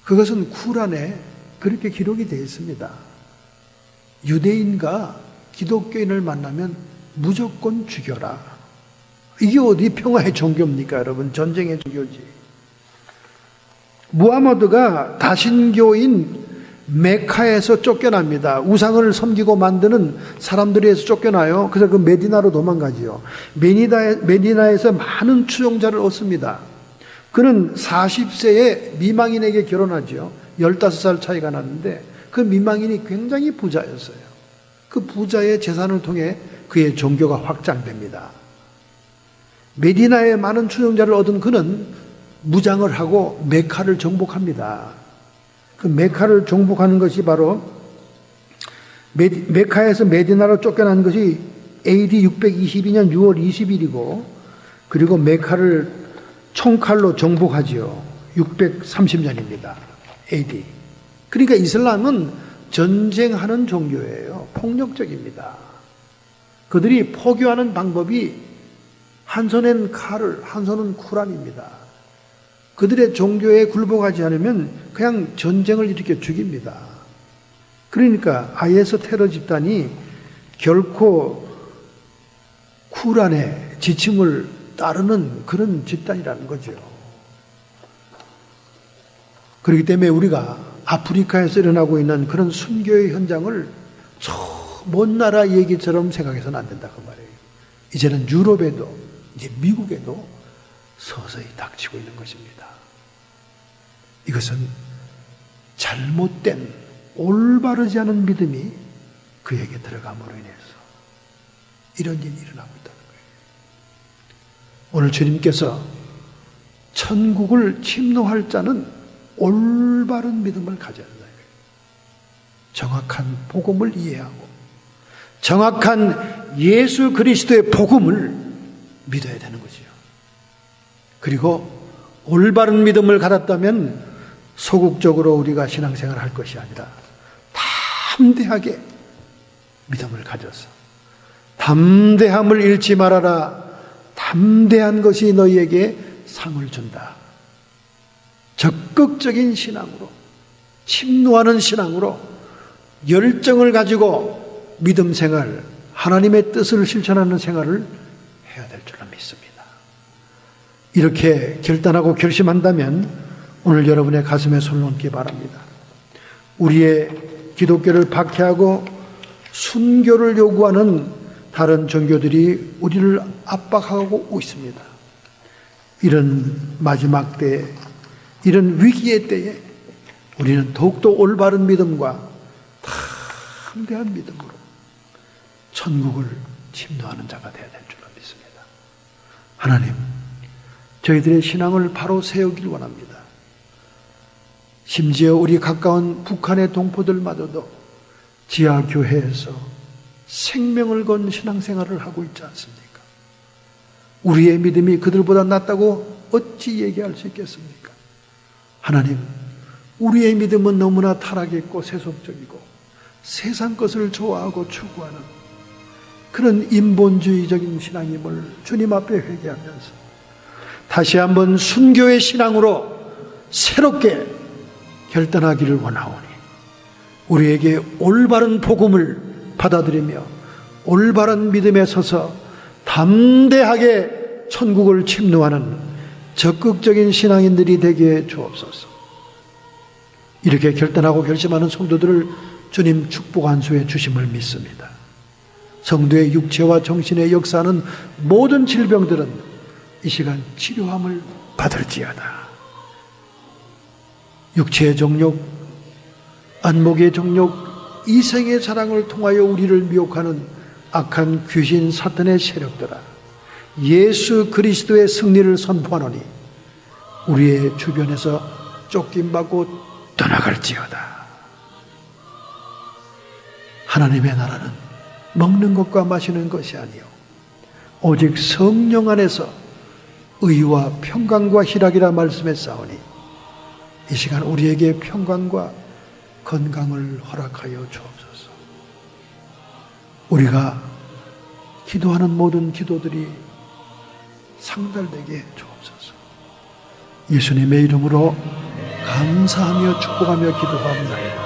그것은 쿠란에 그렇게 기록이 되어 있습니다. 유대인과 기독교인을 만나면 무조건 죽여라. 이게 어디 평화의 종교입니까, 여러분? 전쟁의 종교지. 무하마드가 다신교인 메카에서 쫓겨납니다. 우상을 섬기고 만드는 사람들에서 쫓겨나요. 그래서 그 메디나로 도망가지요. 메디나에서 많은 추종자를 얻습니다. 그는 40세에 미망인에게 결혼하죠. 15살 차이가 나는데 그 미망인이 굉장히 부자였어요. 그 부자의 재산을 통해 그의 종교가 확장됩니다. 메디나에 많은 추종자를 얻은 그는 무장을 하고 메카를 정복합니다. 그 메카를 정복하는 것이 바로 메카에서 메디나로 쫓겨난 것이 AD 622년 6월 20일이고 그리고 메카를 총칼로 정복하지요. 630년입니다. AD. 그러니까 이슬람은 전쟁하는 종교예요. 폭력적입니다. 그들이 포교하는 방법이 한 손엔 칼을, 한 손은 쿠란입니다. 그들의 종교에 굴복하지 않으면 그냥 전쟁을 일으켜 죽입니다. 그러니까 IS 테러 집단이 결코 쿠란의 지침을 따르는 그런 집단이라는 거죠. 그렇기 때문에 우리가 아프리카에서 일어나고 있는 그런 순교의 현장을 저 먼 나라 얘기처럼 생각해서는 안 된다 그 말이에요. 이제는 유럽에도 이제 미국에도 서서히 닥치고 있는 것입니다. 이것은 잘못된 올바르지 않은 믿음이 그에게 들어감으로 인해서 이런 일이 일어나고 있다는 거예요. 오늘 주님께서 천국을 침노할 자는 올바른 믿음을 가져야 한다. 정확한 복음을 이해하고 정확한 예수 그리스도의 복음을 믿어야 되는 거지요. 그리고 올바른 믿음을 가졌다면 소극적으로 우리가 신앙생활을 할 것이 아니라 담대하게 믿음을 가져서 담대함을 잃지 말아라. 담대한 것이 너희에게 상을 준다. 적극적인 신앙으로, 침노하는 신앙으로 열정을 가지고 믿음 생활, 하나님의 뜻을 실천하는 생활을 해야 될 줄로 믿습니다. 이렇게 결단하고 결심한다면 오늘 여러분의 가슴에 손을 얹기 바랍니다. 우리의 기독교를 박해하고 순교를 요구하는 다른 종교들이 우리를 압박하고 있습니다. 이런 마지막 때에, 이런 위기의 때에 우리는 더욱더 올바른 믿음과 담대한 믿음으로 천국을 침노하는 자가 되어야 될 줄로 믿습니다. 하나님, 저희들의 신앙을 바로 세우길 원합니다. 심지어 우리 가까운 북한의 동포들마저도 지하교회에서 생명을 건 신앙생활을 하고 있지 않습니까? 우리의 믿음이 그들보다 낫다고 어찌 얘기할 수 있겠습니까? 하나님, 우리의 믿음은 너무나 타락했고 세속적이고 세상 것을 좋아하고 추구하는 그런 인본주의적인 신앙임을 주님 앞에 회개하면서 다시 한번 순교의 신앙으로 새롭게 결단하기를 원하오니 우리에게 올바른 복음을 받아들이며 올바른 믿음에 서서 담대하게 천국을 침노하는 적극적인 신앙인들이 되게 주옵소서. 이렇게 결단하고 결심하는 성도들을 주님 축복 안수해 주심을 믿습니다. 성도의 육체와 정신의 역사하는 모든 질병들은 이 시간 치료함을 받을지어다. 육체의 정욕, 안목의 정욕, 이생의 사랑을 통하여 우리를 미혹하는 악한 귀신 사탄의 세력들아, 예수 그리스도의 승리를 선포하노니 우리의 주변에서 쫓김받고 떠나갈지어다. 하나님의 나라는 먹는 것과 마시는 것이 아니요 오직 성령 안에서 의와 평강과 희락이라 말씀했사오니 이 시간 우리에게 평강과 건강을 허락하여 주옵소서. 우리가 기도하는 모든 기도들이 상달되게 주옵소서. 예수님의 이름으로 감사하며 축복하며 기도합니다.